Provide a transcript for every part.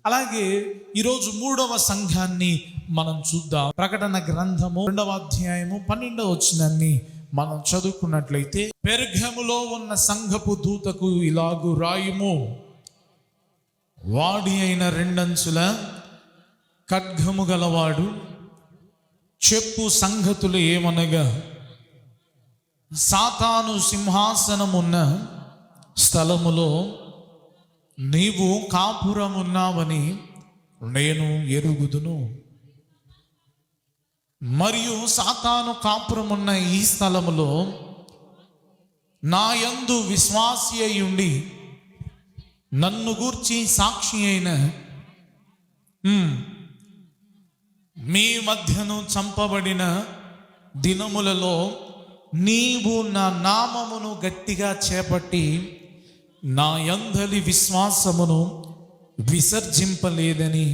అలాగే ఈరోజు 3వ సంఘాన్ని మనం చూద్దాం. ప్రకటన గ్రంథము 2వ అధ్యాయము 12వ వచనాన్ని మనం చదువుకున్నట్లయితే, పెర్గములో ఉన్న సంఘపు దూతకు ఇలాగు రాయుము, వాడి అయిన రెండంచుల ఖడ్గము గలవాడు చెప్పు సంగతులు ఏమనగా, సాతాను సింహాసనమున్న స్థలములో నీవు కాపురమున్నావని నేను ఎరుగుదును. మరియు సాతాను కాపురమున్న ఈ స్థలములో నా యందు విశ్వాసి అయి ఉండి నన్ను గూర్చి సాక్షి అయిన మీ మధ్యను చంపబడిన దినములలో నీవు నా నామమును గట్టిగా చేపట్టి నా యందలి విశ్వాసమును విసర్జింపలేదని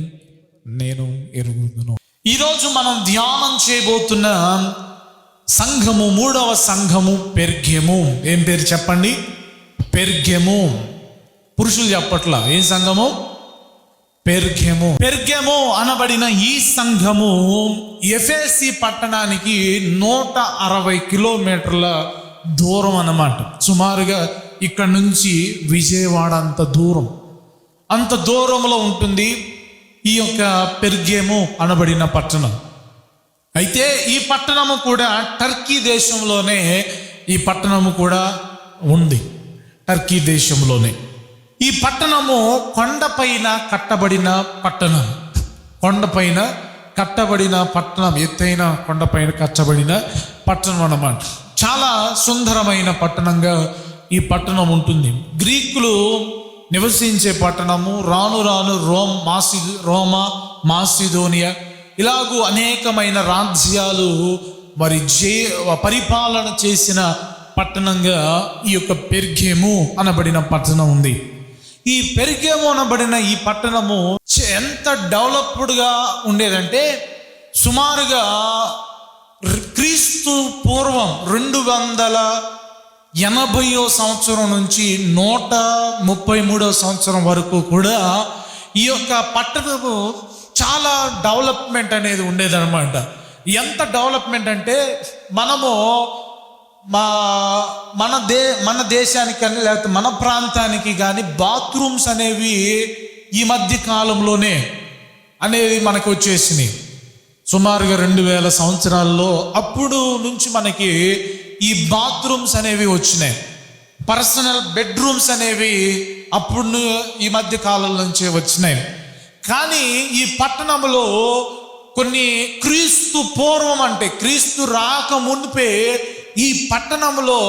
నేను ఎరుగుదును. ఈరోజు మనం ధ్యానం చేయబోతున్న సంఘము 3వ సంఘము పెర్గము. ఏం పేరు చెప్పండి? పెర్గము. పురుషులు చెప్పట్లా. ఏ సంఘము? పెర్గము. పెర్గము అనబడిన ఈ సంఘము ఎఫెసీ పట్టణానికి 160 కిలోమీటర్ల దూరం అన్నమాట. సుమారుగా ఇక్కడ నుంచి విజయవాడ అంత దూరంలో ఉంటుంది ఈ యొక్క పెర్గము అనబడిన పట్టణం. అయితే ఈ పట్టణము కూడా టర్కీ దేశంలోనే ఈ పట్టణము కూడా ఉంది. టర్కీ దేశంలోనే ఈ పట్టణము కొండపైన కట్టబడిన పట్టణం. కొండపైన కట్టబడిన పట్టణం, ఎత్తైన కొండపైన కట్టబడిన పట్టణం అన్నమాట. చాలా సుందరమైన పట్టణంగా ఈ పట్టణం ఉంటుంది. గ్రీకులు నివసించే పట్టణము. రాను రాను రోమా, మాసిదోనియా ఇలాగూ అనేకమైన రాజ్యాలు మరి పరిపాలన చేసిన పట్టణంగా ఈ యొక్క పెర్గము అనబడిన పట్టణం ఉంది. ఈ పెర్గము అనబడిన ఈ పట్టణము ఎంత డెవలప్డ్గా ఉండేదంటే, సుమారుగా క్రీస్తు పూర్వం 280వ సంవత్సరం నుంచి 133వ సంవత్సరం వరకు కూడా ఈ యొక్క పట్టణము చాలా డెవలప్మెంట్ అనేది ఉండేదన్నమాట. ఎంత డెవలప్మెంట్ అంటే, మనము మన దేశానికి కానీ లేకపోతే మన ప్రాంతానికి కానీ బాత్రూమ్స్ అనేవి ఈ మధ్య కాలంలోనే అనేవి మనకు వచ్చేసినాయి. సుమారుగా 2000 సంవత్సరాల్లో అప్పుడు నుంచి మనకి ఈ బాత్రూమ్స్ అనేవి వచ్చినాయి. పర్సనల్ బెడ్రూమ్స్ అనేవి అప్పుడు ఈ మధ్య కాలం నుంచే వచ్చినాయి. కానీ ఈ పట్టణంలో కొన్ని క్రీస్తు పూర్వం, అంటే క్రీస్తు రాక మునిపే ఈ పట్టణంలో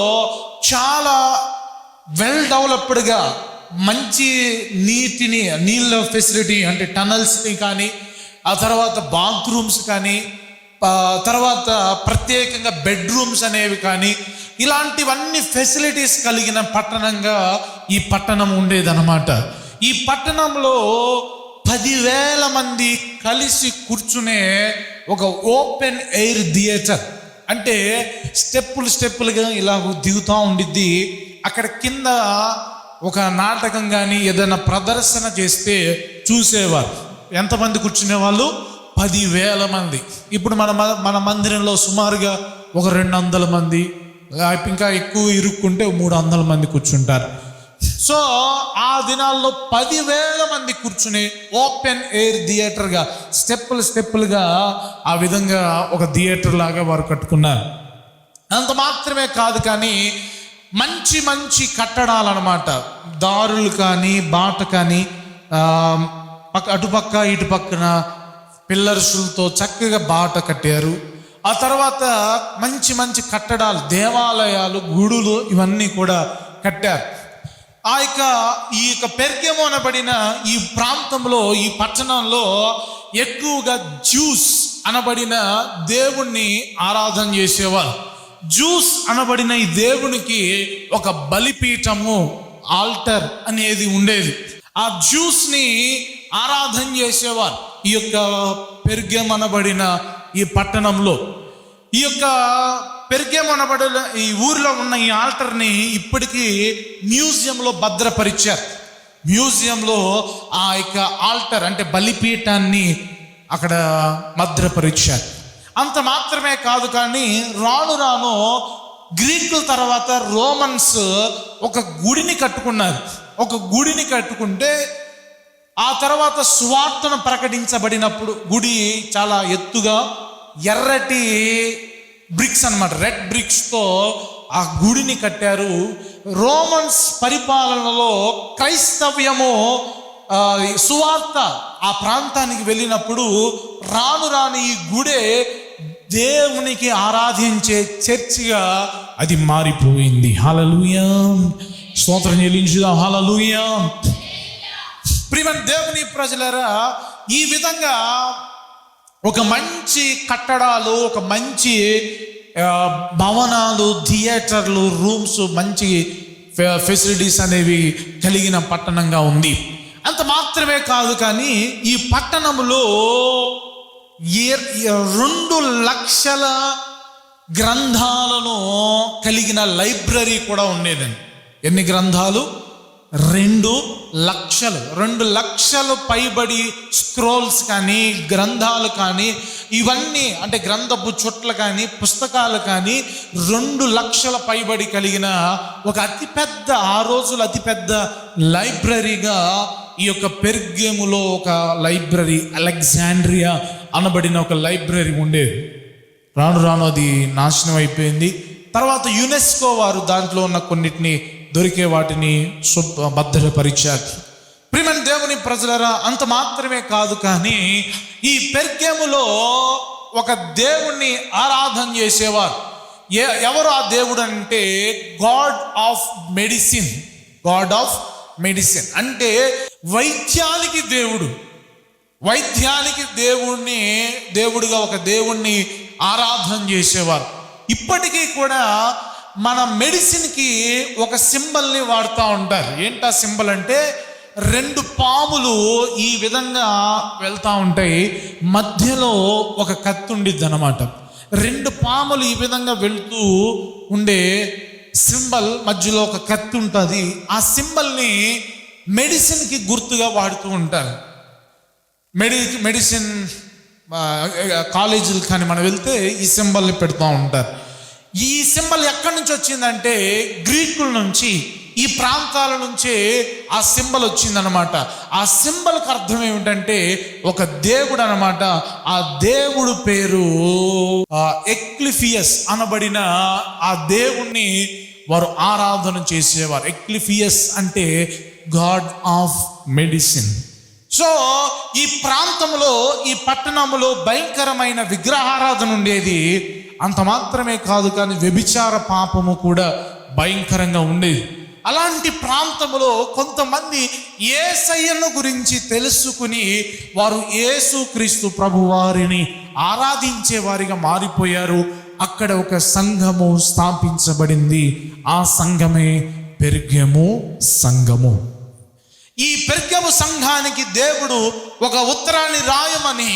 చాలా వెల్ డెవలప్డ్గా మంచి నీళ్ళ ఫెసిలిటీ, అంటే టనల్స్ని కానీ, ఆ తర్వాత బాత్రూమ్స్ కానీ, తర్వాత ప్రత్యేకంగా బెడ్రూమ్స్ అనేవి కానీ, ఇలాంటివన్నీ ఫెసిలిటీస్ కలిగిన పట్టణంగా ఈ పట్టణం ఉండేదన్నమాట. ఈ పట్టణంలో 10,000 మంది కలిసి కూర్చునే ఒక ఓపెన్ ఎయిర్ థియేటర్, అంటే స్టెప్పులుగా ఇలా దిగుతూ ఉండిద్ది. అక్కడ కింద ఒక నాటకం కానీ ఏదైనా ప్రదర్శన చేస్తే చూసేవారు. ఎంతమంది కూర్చునేవాళ్ళు? 10,000 మంది. ఇప్పుడు మన మందిరంలో సుమారుగా ఒక 200 మంది, ఇంకా ఎక్కువ ఇరుక్కుంటే 300 మంది కూర్చుంటారు. సో ఆ దినాల్లో 10,000 మంది కూర్చుని ఓపెన్ ఎయిర్ థియేటర్గా స్టెప్పులుగా ఆ విధంగా ఒక థియేటర్ లాగా వారు కట్టుకున్నారు. అంత మాత్రమే కాదు, కానీ మంచి కట్టడాలు అన్నమాట. దారులు కానీ, బాట కానీ, అటుపక్క ఇటుపక్కన పిల్లర్సులతో చక్కగా బాట కట్టారు. ఆ తర్వాత మంచి కట్టడాలు, దేవాలయాలు, గుడులు ఇవన్నీ కూడా కట్టారు. ఈ యొక్క పెర్గము అనబడిన ఈ ప్రాంతంలో, ఈ పట్టణంలో ఎక్కువగా జ్యూస్ అనబడిన దేవుణ్ణి ఆరాధన చేసేవారు. జ్యూస్ అనబడిన ఈ దేవునికి ఒక బలిపీఠము, ఆల్టర్ అనేది ఉండేది. ఆ జ్యూస్ని ఆరాధన చేసేవారు ఈ యొక్క పెర్గము అనబడిన ఈ పట్టణంలో. ఈ యొక్క పెర్గము అనబడిన ఈ ఊరిలో ఉన్న ఈ ఆల్టర్ని ఇప్పటికీ మ్యూజియంలో భద్రపరిచారు. మ్యూజియంలో ఆ యొక్క ఆల్టర్ అంటే బలిపీఠాన్ని అక్కడ భద్రపరిచారు. అంత మాత్రమే కాదు, కానీ రాను రాను గ్రీకుల తర్వాత రోమన్స్ ఒక గుడిని కట్టుకున్నారు. ఒక గుడిని కట్టుకుంటే ఆ తర్వాత సువార్తను ప్రకటించబడినప్పుడు గుడి చాలా ఎత్తుగా ఎర్రటి బ్రిక్స్ అన్నమాట, రెడ్ బ్రిక్స్తో ఆ గుడిని కట్టారు. రోమన్స్ పరిపాలనలో క్రైస్తవ్యము సువార్త ఆ ప్రాంతానికి వెళ్ళినప్పుడు రాను రాను ఈ గుడే దేవునికి ఆరాధించే చర్చిగా అది మారిపోయింది. హల్లెలూయా, స్తోత్రం చెల్లించుదాం. హల్లెలూయా. ప్రియమైన దేవుని ప్రజలారా, ఈ విధంగా ఒక మంచి కట్టడాలు, ఒక మంచి భవనాలు, థియేటర్లు, రూమ్స్, మంచి ఫెసిలిటీస్ అనేవి కలిగిన పట్టణంగా ఉంది. అంత మాత్రమే కాదు, కానీ ఈ పట్టణంలో 2 లక్షల గ్రంథాలను కలిగిన లైబ్రరీ కూడా ఉండేదండి. ఎన్ని గ్రంథాలు? 2 లక్షలు. 2 లక్షలు పైబడి స్క్రోల్స్ కానీ, గ్రంథాలు కానీ, ఇవన్నీ అంటే గ్రంథపు చుట్టలు కానీ, పుస్తకాలు కానీ 2 లక్షల పైబడి కలిగిన ఒక అతిపెద్ద, ఆ రోజులు అతిపెద్ద లైబ్రరీగా ఈ యొక్క పెర్గములో ఒక లైబ్రరీ, అలెగ్జాండ్రియా అనబడిన ఒక లైబ్రరీ ఉండేది. రాను రాను అది నాశనం అయిపోయింది. తర్వాత యునెస్కో వారు దాంట్లో ఉన్న కొన్నిటిని, దొరికే వాటిని భద్రపరిచారు. ప్రియమైన దేవుని ప్రజలరా, అంత మాత్రమే కాదు, కానీ ఈ పెర్గములో ఒక దేవుణ్ణి ఆరాధన చేసేవారు. ఎవరు ఆ దేవుడు అంటే God of medicine. God of medicine అంటే వైద్యానికి దేవుడు. వైద్యానికి దేవుడుగా ఒక దేవుణ్ణి ఆరాధన చేసేవారు. ఇప్పటికీ కూడా మన మెడిసిన్కి ఒక సింబల్ని వాడుతూ ఉంటారు. ఏంటా సింబల్ అంటే 2 పాములు ఈ విధంగా వెళ్తూ ఉంటాయి, మధ్యలో ఒక కత్తి ఉండిద్ది అన్నమాట. 2 పాములు ఈ విధంగా వెళ్తూ ఉండే సింబల్, మధ్యలో ఒక కత్తి ఉంటుంది. ఆ సింబల్ని మెడిసిన్కి గుర్తుగా వాడుతూ ఉంటారు. మెడిసిన్ కాలేజీలు కానీ మనం వెళ్తే ఈ సింబల్ని పెడుతూ ఉంటారు. ఈ సింబల్ ఎక్కడి నుంచి వచ్చిందంటే గ్రీకుల నుంచి, ఈ ప్రాంతాల నుంచే ఆ సింబల్ వచ్చిందనమాట. ఆ సింబల్కి అర్థం ఏమిటంటే ఒక దేవుడు అనమాట. ఆ దేవుడు పేరు ఎక్లిఫియస్ అనబడిన ఆ దేవుణ్ణి వారు ఆరాధన చేసేవారు. ఎక్లిఫియస్ అంటే గాడ్ ఆఫ్ మెడిసిన్. సో ఈ ప్రాంతంలో, ఈ పట్టణంలో భయంకరమైన విగ్రహారాధన ఉండేది. అంత మాత్రమే కాదు, కానీ వ్యభిచార పాపము కూడా భయంకరంగా ఉండేది. అలాంటి ప్రాంతంలో కొంతమంది యేసయ్యను గురించి తెలుసుకుని వారు యేసుక్రీస్తు ప్రభు వారిని ఆరాధించే వారిగా మారిపోయారు. అక్కడ ఒక సంఘము స్థాపించబడింది. ఆ సంఘమే పెర్గము సంఘము. ఈ పెర్గము సంఘానికి దేవుడు ఒక ఉత్తరాన్ని రాయమని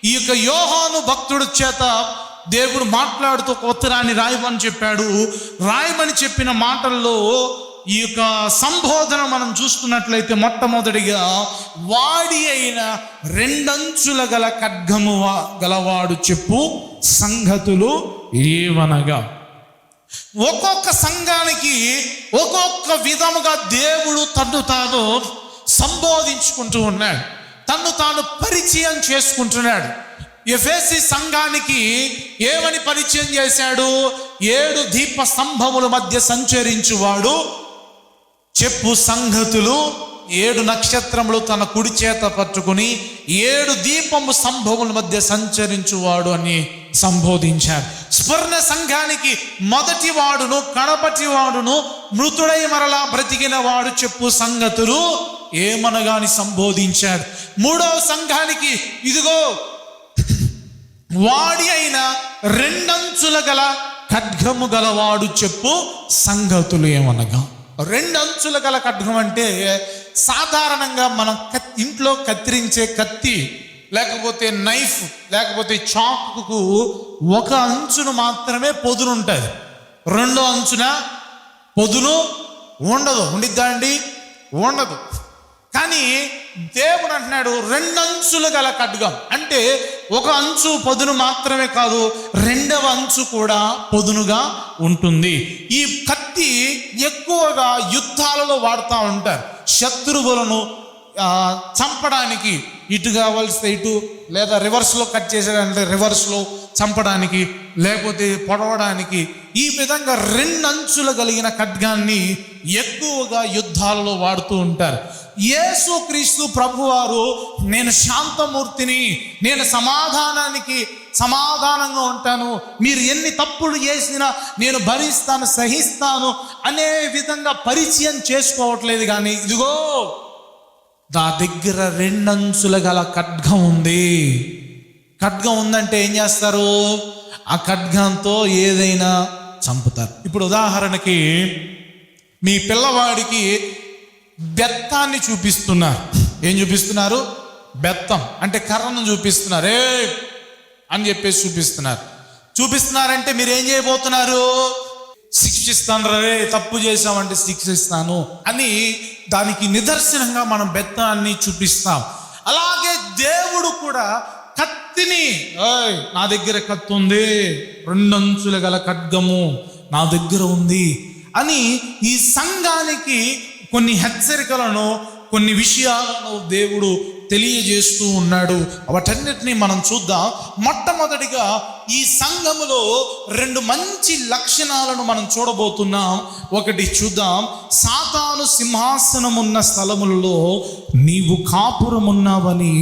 ఈ యొక్క యోహాను భక్తుడి చేత దేవుడు మాట్లాడుతూ ఒక ఉత్తరాన్ని రాయమని చెప్పాడు. రాయమని చెప్పిన మాటల్లో ఈ యొక్క సంబోధన మనం చూస్తున్నట్లయితే మొట్టమొదటిగా వాడి అయిన 2 అంచుల గల ఖడ్గము గలవాడు చెప్పు సంగతులు ఏవనగా. ఒక్కొక్క సంఘానికి ఒక్కొక్క విధముగా దేవుడు తన్ను తాను సంబోధించుకుంటూ ఉన్నాడు, తన్ను తాను పరిచయం చేసుకుంటున్నాడు. ఎఫెసీ సంఘానికి ఏమని పరిచయం చేశాడు? 7 దీప స్తంభముల మధ్య సంచరించువాడు, చెప్పు సంగతులు, 7 నక్షత్రములు తన కుడి చేత పట్టుకుని 7 దీపము స్తంభముల మధ్య సంచరించువాడు అని సంబోధించారు. స్వర్ణ సంఘానికి మొదటి వాడును, కడపటి వాడును, మృతుడై మరలా బ్రతికిన వాడు చెప్పు సంగతులు ఏమనగాని సంబోధించాడు. 3వ సంఘానికి ఇదిగో వాడి అయిన 2 అంచుల గల ఖడ్గము గలవాడు చెప్పు సంగతులు ఏమనగా. 2 అంచుల గల ఖడ్గం అంటే సాధారణంగా మనం ఇంట్లో కత్తిరించే కత్తి, లేకపోతే నైఫ్, లేకపోతే చాకుకు ఒక అంచును మాత్రమే పొదును ఉంటుంది. 2వ అంచున పొదును ఉండదు. ఉండిద్దా అండి? ఉండదు. కానీ దేవుడు అంటున్నాడు 2 అంచులు గల ఖడ్గం. అంటే ఒక అంచు పదును మాత్రమే కాదు, 2వ అంచు కూడా పదునుగా ఉంటుంది. ఈ కత్తి ఎక్కువగా యుద్ధాలలో వాడుతూ ఉంటారు. శత్రువులను చంపడానికి, ఇటు కావాల్సిన ఇటు, లేదా రివర్స్లో కట్ చేసేదంటే రివర్స్లో చంపడానికి, లేకపోతే పొడవడానికి, ఈ విధంగా 2 అంచులు కలిగిన ఖడ్గాన్ని ఎక్కువగా యుద్ధాలలో వాడుతూ ఉంటారు. యేసుక్రీస్తు ప్రభువారు నేను శాంతమూర్తిని, నేను సమాధానంగా ఉంటాను, మీరు ఎన్ని తప్పులు చేసినా నేను భరిస్తాను, సహిస్తాను అనే విధంగా పరిచయం చేసుకోవట్లేదు. కానీ ఇదిగో నా దగ్గర 2 అంచులు గల ఖడ్గం ఉంది. ఖడ్గం ఉందంటే ఏం చేస్తారు? ఆ ఖడ్గంతో ఏదైనా చంపుతారు. ఇప్పుడు ఉదాహరణకి మీ పిల్లవాడికి బెత్తాన్ని చూపిస్తున్నారు. ఏం చూపిస్తున్నారు? బెత్తం అంటే కర్రను చూపిస్తున్నారు. అని చెప్పేసి చూపిస్తున్నారంటే మీరు ఏం చేయబోతున్నారు? శిక్షిస్తాను, రే తప్పు చేసామంటే శిక్షిస్తాను అని దానికి నిదర్శనంగా మనం బెత్తాన్ని చూపిస్తాం. అలాగే దేవుడు కూడా కత్తిని, నా దగ్గర కత్తి ఉంది, 2 అంచులు గల ఖడ్గము నా దగ్గర ఉంది అని ఈ సంఘానికి కొన్ని హెచ్చరికలను, కొన్ని విషయాలను దేవుడు తెలియజేస్తూ ఉన్నాడు. వాటన్నిటిని మనం చూద్దాం. మొట్టమొదటిగా ఈ సంఘములో 2 మంచి లక్షణాలను మనం చూడబోతున్నాం. ఒకటి చూద్దాం. సాతాను సింహాసనమున్న స్థలములలో నీవు కాపురమున్నావని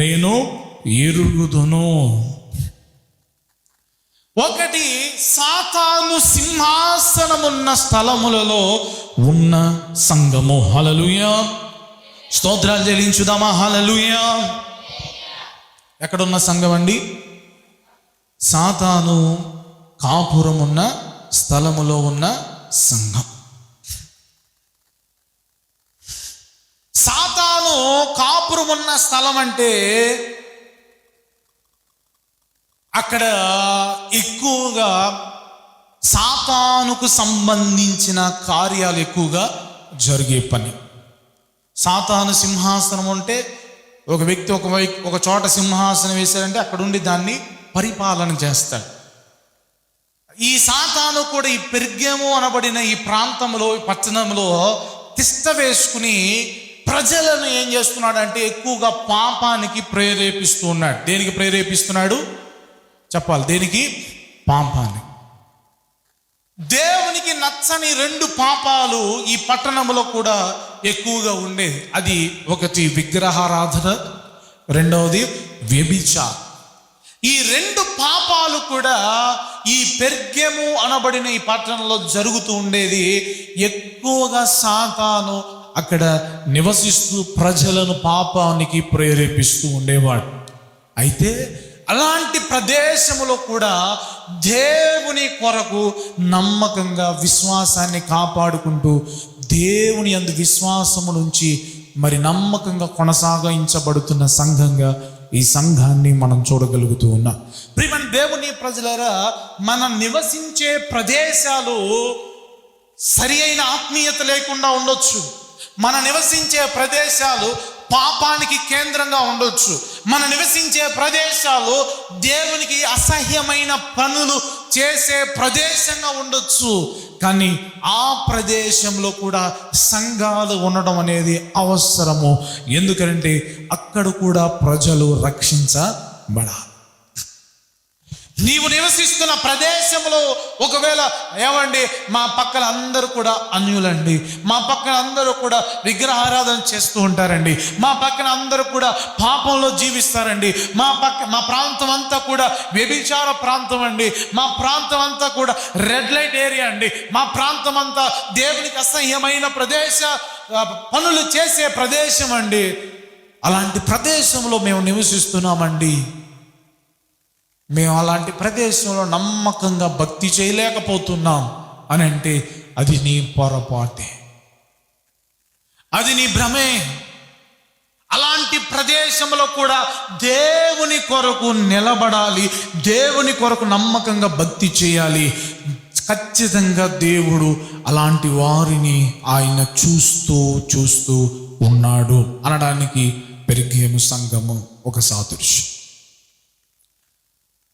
నేను ఎరుగుదును. ఒకటి, సాతాను సింహాసనమున్న స్థలములలో ఉన్న సంఘము. హల్లెలూయా, స్తోత్రాలు చెల్లించుదామా? హల్లెలూయా. ఎక్కడున్న సంఘం అండి? సాతాను కాపురమున్న స్థలములో ఉన్న సంఘం. సాతాను కాపురమున్న స్థలం అంటే అక్కడ ఎక్కువగా సాతానుకు సంబంధించిన కార్యాలు ఎక్కువగా జరిగే పని. సాతాను సింహాసనం అంటే ఒక వ్యక్తి ఒక చోట సింహాసనం వేశారంటే అక్కడ ఉండి దాన్ని పరిపాలన చేస్తాడు. ఈ సాతాను కూడా ఈ పెర్గము అనబడిన ఈ ప్రాంతంలో, ఈ పట్టణంలో తిష్ట వేసుకుని ప్రజలను ఏం చేస్తున్నాడు అంటే ఎక్కువగా పాపానికి ప్రేరేపిస్తూ ఉన్నాడు. దేనికి ప్రేరేపిస్తున్నాడు చెప్పాలి? దేనికి? పాపాన్ని. దేవునికి నచ్చని 2 పాపాలు ఈ పట్టణంలో కూడా ఎక్కువగా ఉండేది. అది ఒకటి విగ్రహారాధన, రెండవది వ్యభిచారం. ఈ 2 పాపాలు కూడా ఈ పెర్గము అనబడిన ఈ పట్టణంలో జరుగుతూ ఉండేది. ఎక్కువగా సాతాను అక్కడ నివసిస్తూ ప్రజలను పాపానికి ప్రేరేపిస్తూ ఉండేవాడు. అయితే అలాంటి ప్రదేశములో కూడా దేవుని కొరకు నమ్మకంగా విశ్వాసాన్ని కాపాడుకుంటూ దేవుని యందు విశ్వాసము నుంచి మరి నమ్మకంగా కొనసాగించబడుతున్న సంఘంగా ఈ సంఘాన్ని మనం చూడగలుగుతూ ఉన్నాం. ప్రియమైన దేవుని ప్రజలారా, మనం నివసించే ప్రదేశాలు సరి అయిన ఆత్మీయత లేకుండా ఉండొచ్చు. మన నివసించే ప్రదేశాలు పాపానికి కేంద్రంగా ఉండొచ్చు. మన నివసించే ప్రదేశాలు దేవునికి అసహ్యమైన పనులు చేసే ప్రదేశంగా ఉండొచ్చు. కానీ ఆ ప్రదేశంలో కూడా సంఘాలు ఉండడం అనేది అవసరము. ఎందుకంటే అక్కడ కూడా ప్రజలు రక్షించబడాలి. నీవు నివసిస్తున్న ప్రదేశంలో ఒకవేళ ఏమండి, మా పక్కన అందరూ కూడా అన్యులండి, మా పక్కన అందరూ కూడా విగ్రహారాధన చేస్తూ ఉంటారండి, మా పక్కన అందరూ కూడా పాపంలో జీవిస్తారండి, మా ప్రాంతం అంతా కూడా వ్యభిచార ప్రాంతం అండి, మా ప్రాంతం అంతా కూడా రెడ్ లైట్ ఏరియా అండి, మా ప్రాంతం అంతా దేవునికి అసహ్యమైన పనులు చేసే ప్రదేశం అండి, అలాంటి ప్రదేశంలో మేము నివసిస్తున్నామండి, మేము అలాంటి ప్రదేశంలో నమ్మకంగా భక్తి చేయలేకపోతున్నాం అని అంటే అది నీ పొరపాటే, అది నీ భ్రమే. అలాంటి ప్రదేశంలో కూడా దేవుని కొరకు నిలబడాలి, దేవుని కొరకు నమ్మకంగా భక్తి చేయాలి. ఖచ్చితంగా దేవుడు అలాంటి వారిని ఆయన చూస్తూ ఉన్నాడు అనడానికి పెర్గేము సంఘము ఒక సాదృశ్యం.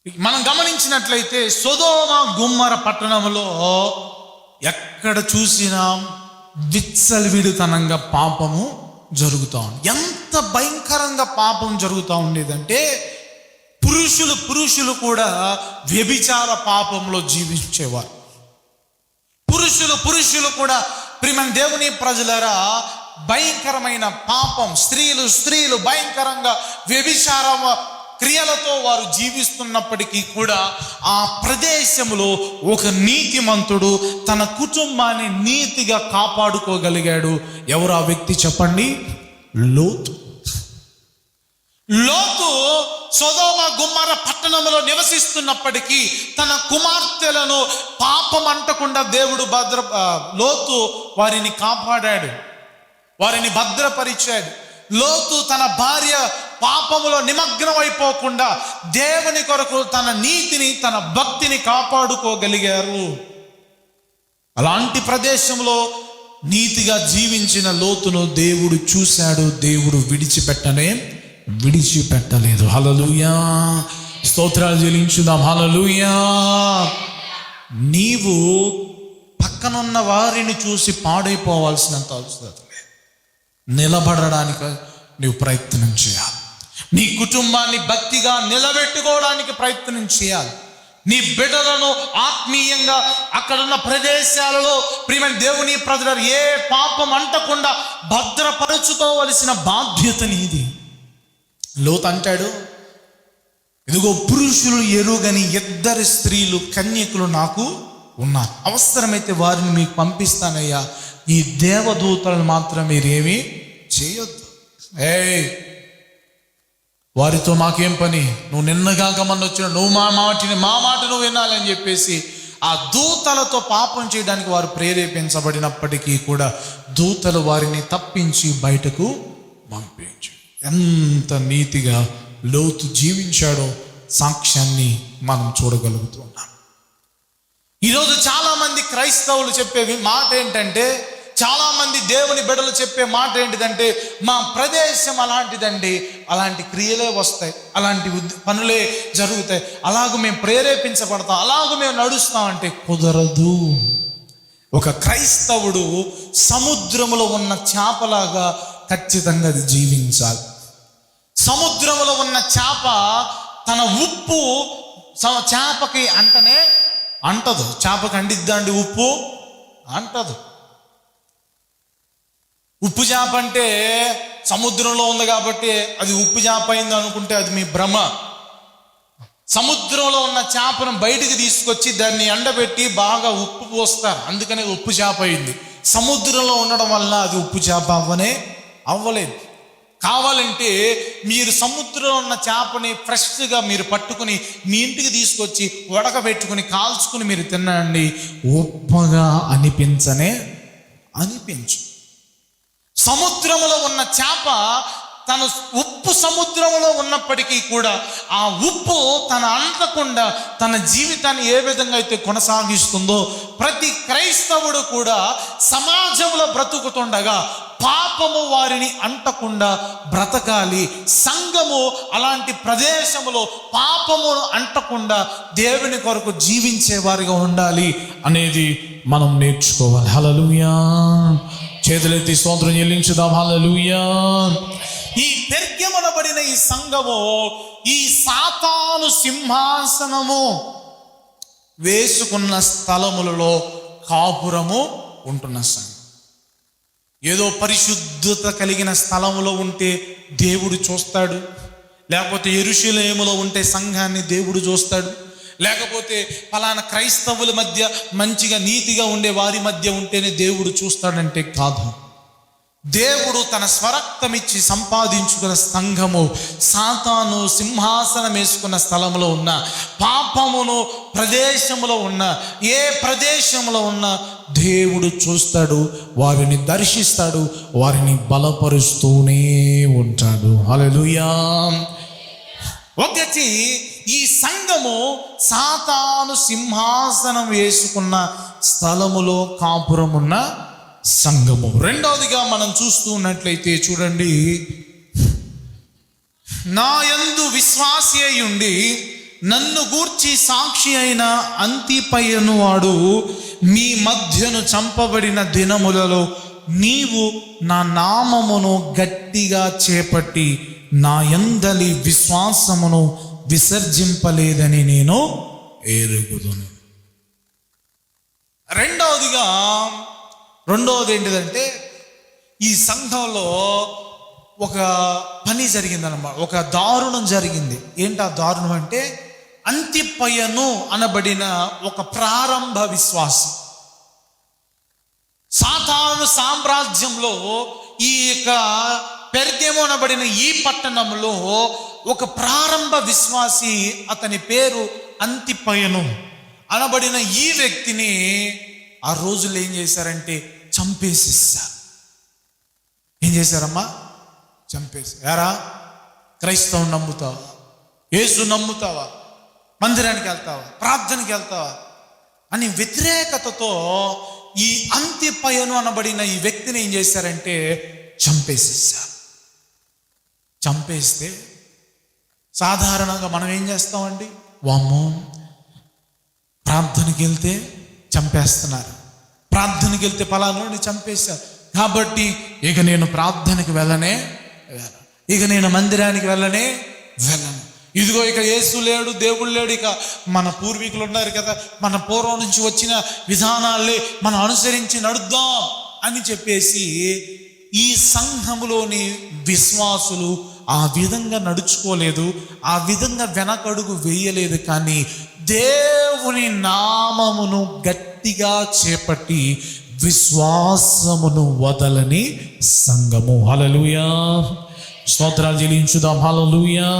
మనం గమనించినట్లయితే సొదొమ గొమొర్రా పట్టణంలో ఎక్కడ చూసినా విచ్చలవిడితనంగా పాపము జరుగుతూ ఉంది. ఎంత భయంకరంగా పాపం జరుగుతూ ఉండేదంటే పురుషులు కూడా వ్యభిచార పాపంలో జీవించేవారు. పురుషులు కూడా ప్రియమైన దేవుని ప్రజలారా భయంకరమైన పాపం, స్త్రీలు భయంకరంగా వ్యభిచార క్రియలతో వారు జీవిస్తున్నప్పటికీ కూడా ఆ ప్రదేశంలో ఒక నీతిమంతుడు తన కుటుంబాన్ని నీతిగా కాపాడుకోగలిగాడు. ఎవరు ఆ వ్యక్తి చెప్పండి? లోతు. సొదొమ గొమొర్రా పట్టణంలో నివసిస్తున్నప్పటికీ తన కుమార్తెలను పాపం అంటకుండా దేవుడు లోతు వారిని కాపాడాడు, వారిని భద్రపరిచాడు. లోతు తన భార్య పాపములో నిమగ్నం అయిపోకుండా దేవుని కొరకు తన నీతిని, తన భక్తిని కాపాడుకోగలిగారు. అలాంటి ప్రదేశంలో నీతిగా జీవించిన లోతును దేవుడు చూశాడు. దేవుడు విడిచిపెట్టలేదు. హల్లెలూయా, స్తోత్రాలు చెల్లించుదాం. హల్లెలూయా. నీవు పక్కనున్న వారిని చూసి పాడైపోవాల్సినంత అవసరం నిలబడడానికి నీవు ప్రయత్నం చేయాలి. నీ కుటుంబాన్ని భక్తిగా నిలబెట్టుకోవడానికి ప్రయత్నం చేయాలి. నీ బిడ్డలను ఆత్మీయంగా అక్కడున్న ప్రదేశాలలో ప్రియమైన దేవుని ప్రజలు ఏ పాపం అంటకుండా భద్రపరచుకోవలసిన బాధ్యత నీది. లోతు అంటాడు, ఇదిగో పురుషులు ఎరుగని 2 స్త్రీలు కన్యకులు నాకు ఉన్నారు. అవసరమైతే వారిని మీకు పంపిస్తానయ్యా. ఈ దేవదూతలను మాత్రం మీరేమీ చేయొద్దు. వారితో మాకేం పని? నువ్వు నిన్నగాక మొన్న వచ్చిన నువ్వు మా మాట నువ్వు వినాలని చెప్పేసి ఆ దూతలతో పాపం చేయడానికి వారు ప్రేరేపించబడినప్పటికీ కూడా దూతలు వారిని తప్పించి బయటకు పంపించు. ఎంత నీతిగా లోతు జీవించాడో సాక్ష్యాన్ని మనం చూడగలుగుతున్నాం. ఈరోజు చాలామంది క్రైస్తవులు చెప్పేవి మాట ఏంటంటే, చాలామంది దేవుని బిడ్డలు చెప్పే మాట ఏంటిదంటే, మా ప్రదేశం అలాంటిదండి, అలాంటి క్రియలే వస్తాయి, అలాంటి పనులే జరుగుతాయి, అలాగూ మేము ప్రేరేపించబడతాం, అలాగూ మేము నడుస్తామంటే కుదరదు. ఒక క్రైస్తవుడు సముద్రములో ఉన్న చేపలాగా ఖచ్చితంగా అది జీవించాలి. సముద్రంలో ఉన్న చేప తన ఉప్పు చేపకి అంటనే అంటదు. చేపకి అండిద్దండి ఉప్పు అంటదు. ఉప్పు చేప అంటే సముద్రంలో ఉంది కాబట్టి అది ఉప్పు చేప అయింది అనుకుంటే అది మీ భ్రమ. సముద్రంలో ఉన్న చేపను బయటికి తీసుకొచ్చి దాన్ని ఎండబెట్టి బాగా ఉప్పు పోస్తారు, అందుకనే ఉప్పు చేప అయింది. సముద్రంలో ఉండడం వల్ల అది ఉప్పు చేప అవ్వలేదు. కావాలంటే మీరు సముద్రంలో ఉన్న చేపని ఫ్రెష్గా మీరు పట్టుకుని మీ ఇంటికి తీసుకొచ్చి ఉడకబెట్టుకుని కాల్చుకుని మీరు తినండి, ఉప్పగా అనిపించు. సముద్రంలో ఉన్న చేప తన ఉప్పు సముద్రంలో ఉన్నప్పటికీ కూడా ఆ ఉప్పు తన అంటకుండా తన జీవితాన్ని ఏ విధంగా అయితే కొనసాగిస్తుందో, ప్రతి క్రైస్తవుడు కూడా సమాజంలో బ్రతుకుతుండగా పాపము వారిని అంటకుండా బ్రతకాలి. సంఘము అలాంటి ప్రదేశములో పాపమును అంటకుండా దేవుని కొరకు జీవించే వారిగా ఉండాలి అనేది మనం నేర్చుకోవాలి. హల్లెలూయా. చేతులెత్తి స్తోత్రం చెల్లించుదాం. హల్లెలూయా. ఈ పెర్గెమనబడిన ఈ సంఘము ఈ సాతాను సింహాసనము వేసుకున్న స్థలములలో కాపురము ఉంటున్న సంఘం. ఏదో పరిశుద్ధత కలిగిన స్థలములో ఉంటే దేవుడు చూస్తాడు, లేకపోతే యెరూషలేములో ఉంటే సంఘాన్ని దేవుడు చూస్తాడు, లేకపోతే ఫలానా క్రైస్తవుల మధ్య మంచిగా నీతిగా ఉండే వారి మధ్య ఉంటేనే దేవుడు చూస్తాడంటే కాదు. దేవుడు తన స్వరక్తం ఇచ్చి సంపాదించుకున్న సంఘము సాతాను సింహాసనం వేసుకున్న స్థలంలో ఉన్న పాపమును ప్రదేశంలో ఉన్న ఏ ప్రదేశంలో ఉన్న దేవుడు చూస్తాడు, వారిని దర్శిస్తాడు, వారిని బలపరుస్తూనే ఉంటాడు. హల్లెలూయా. ఒకటి ఈ సంఘము సాతాను సింహాసనం వేసుకున్న స్థలములో కాపురమున్న సంఘము. రెండవదిగా మనం చూస్తూ ఉన్నట్లయితే చూడండి, నా యందు విశ్వాసి అయి ఉండి నన్ను గూర్చి సాక్షి అయిన అంతిపయ్యను వాడు మీ మధ్యను చంపబడిన దినములలో నీవు నా నామమును గట్టిగా చేపట్టి నా యందలి విశ్వాసమును విసర్జింపలేదని నేను ఎరుగుదును. రెండవది ఏంటిదంటే, ఈ సంఘంలో ఒక పని జరిగిందన్నమాట, ఒక దారుణం జరిగింది. ఏంటి ఆ దారుణం అంటే, అంతిపయ్యను అనబడిన ఒక ప్రారంభ విశ్వాసి సాతాను సామ్రాజ్యంలో ఈ యొక్క పెర్గెము అనబడిన ఈ పట్టణంలో ఒక ప్రారంభ విశ్వాసి, అతని పేరు అంతిపయ్యను అనబడిన ఈ వ్యక్తిని ఆ రోజుల్లో ఏం చేశారంటే చంపేసేసారు. ఏం చేశారమ్మా? చంపేసి, యారా క్రైస్తవం నమ్ముతావా, యేసు నమ్ముతావా, మందిరానికి వెళ్తావా, ప్రార్థనకి వెళ్తావా అని వ్యతిరేకతతో ఈ అంతిపయ్యను అనబడిన ఈ వ్యక్తిని ఏం చేశారంటే చంపేసేసారు. చంపేస్తే సాధారణంగా మనం ఏం చేస్తామండి, వామ్మో ప్రార్థనకి వెళ్తే చంపేస్తున్నారు, ప్రార్థనకి వెళ్తే పలానాని చంపేశారు, కాబట్టి ఇక నేను ప్రార్థనకి వెళ్ళను, ఇక నేను మందిరానికి వెళ్ళను. ఇదిగో ఇక యేసు లేడు, దేవుడు లేడు, ఇక మన పూర్వీకులు ఉన్నారు కదా, మన పూర్వం నుంచి వచ్చిన విధానాలే మనం అనుసరించి నడుద్దాం అని చెప్పేసి ఈ సంఘములోని విశ్వాసులు ఆ విధంగా నడుచుకోలేదు, ఆ విధంగా వెనకడుగు వేయలేదు. కానీ దేవుని నామమును గట్టిగా చేపట్టి విశ్వాసమును వదలని సంఘము. హల్లెలూయా, స్తోత్రాలు చెల్లించుదాం. హల్లెలూయా.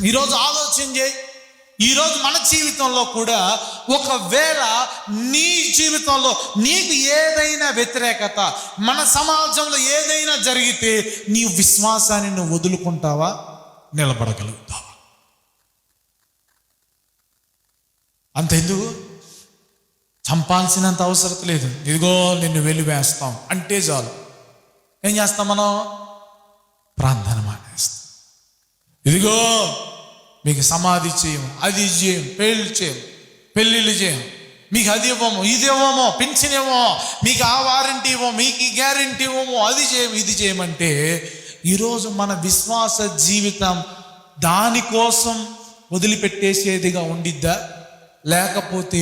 ఈరోజు ఆలోచన చేయి, ఈరోజు మన జీవితంలో కూడా ఒకవేళ నీ జీవితంలో నీకు ఏదైనా వ్యతిరేకత, మన సమాజంలో ఏదైనా జరిగితే నీ విశ్వాసాన్ని నువ్వు వదులుకుంటావా, నిలబడగలుగుతావా? అంతెందుకు, చంపాల్సినంత అవసరం లేదు, ఇదిగో నిన్ను వెలివేస్తాం అంటే చాలు. ఏం చేస్తాం మనం? ప్రార్థన మానేస్తాం. ఇదిగో మీకు సమాధి చేయము, అది చేయం, పెళ్ళిళ్ళు చేయం, మీకు అది ఇవ్వము, ఇది ఇవ్వము, పెన్షన్ ఇవ్వము, మీకు ఆ వారంటీ ఇవ్వము, మీకు ఈ గ్యారంటీ ఇవ్వము, అది చేయము, ఇది చేయమంటే ఈరోజు మన విశ్వాస జీవితం దానికోసం వదిలిపెట్టేసేదిగా ఉండిద్దా, లేకపోతే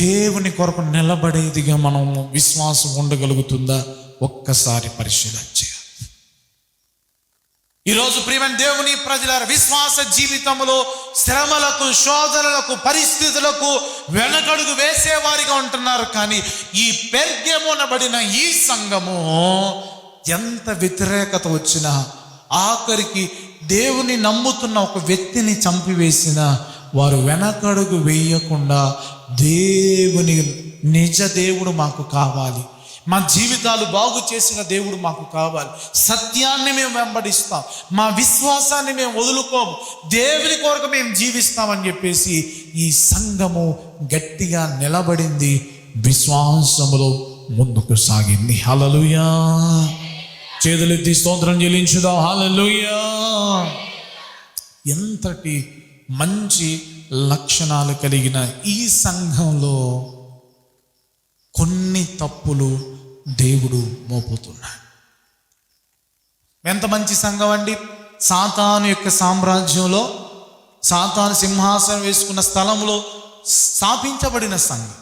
దేవుని కొరకు నిలబడేదిగా మనం విశ్వాసం ఉండగలుగుతుందా? ఒక్కసారి పరిశీలన చేయాలి. ఈరోజు ప్రియమైన దేవుని ప్రజలారా, విశ్వాస జీవితంలో శ్రమలకు, శోధనలకు, పరిస్థితులకు వెనకడుగు వేసేవారిగా ఉంటున్నారు. కానీ ఈ పెర్గెము అనబడిన ఈ సంఘము ఎంత వ్యతిరేకత వచ్చినా, ఆఖరికి దేవుని నమ్ముతున్న ఒక వ్యక్తిని చంపివేసిన వారు వెనకడుగు వేయకుండా దేవుని నిజ దేవుడు మాకు కావాలి, మా జీవితాలు బాగు చేసిన దేవుడు మాకు కావాలి, సత్యాన్ని మేము వెంబడిస్తాం, మా విశ్వాసాన్ని మేము వదులుకోము, దేవుని కొరకు మేము జీవిస్తామని చెప్పేసి ఈ సంఘము గట్టిగా నిలబడింది, విశ్వాసములో ముందుకు సాగింది. హల్లెలూయా. చేతులెత్తి స్తోత్రం చెల్లించుదాం. హల్లెలూయా. ఎంతటి మంచి లక్షణాలు కలిగిన ఈ సంఘంలో కొన్ని తప్పులు దేవుడు మోపుతున్నాడు. ఎంత మంచి సంఘం అండి! సాతాను యొక్క సామ్రాజ్యంలో, సాతాను సింహాసనం వేసుకున్న స్థలంలో స్థాపించబడిన సంఘం.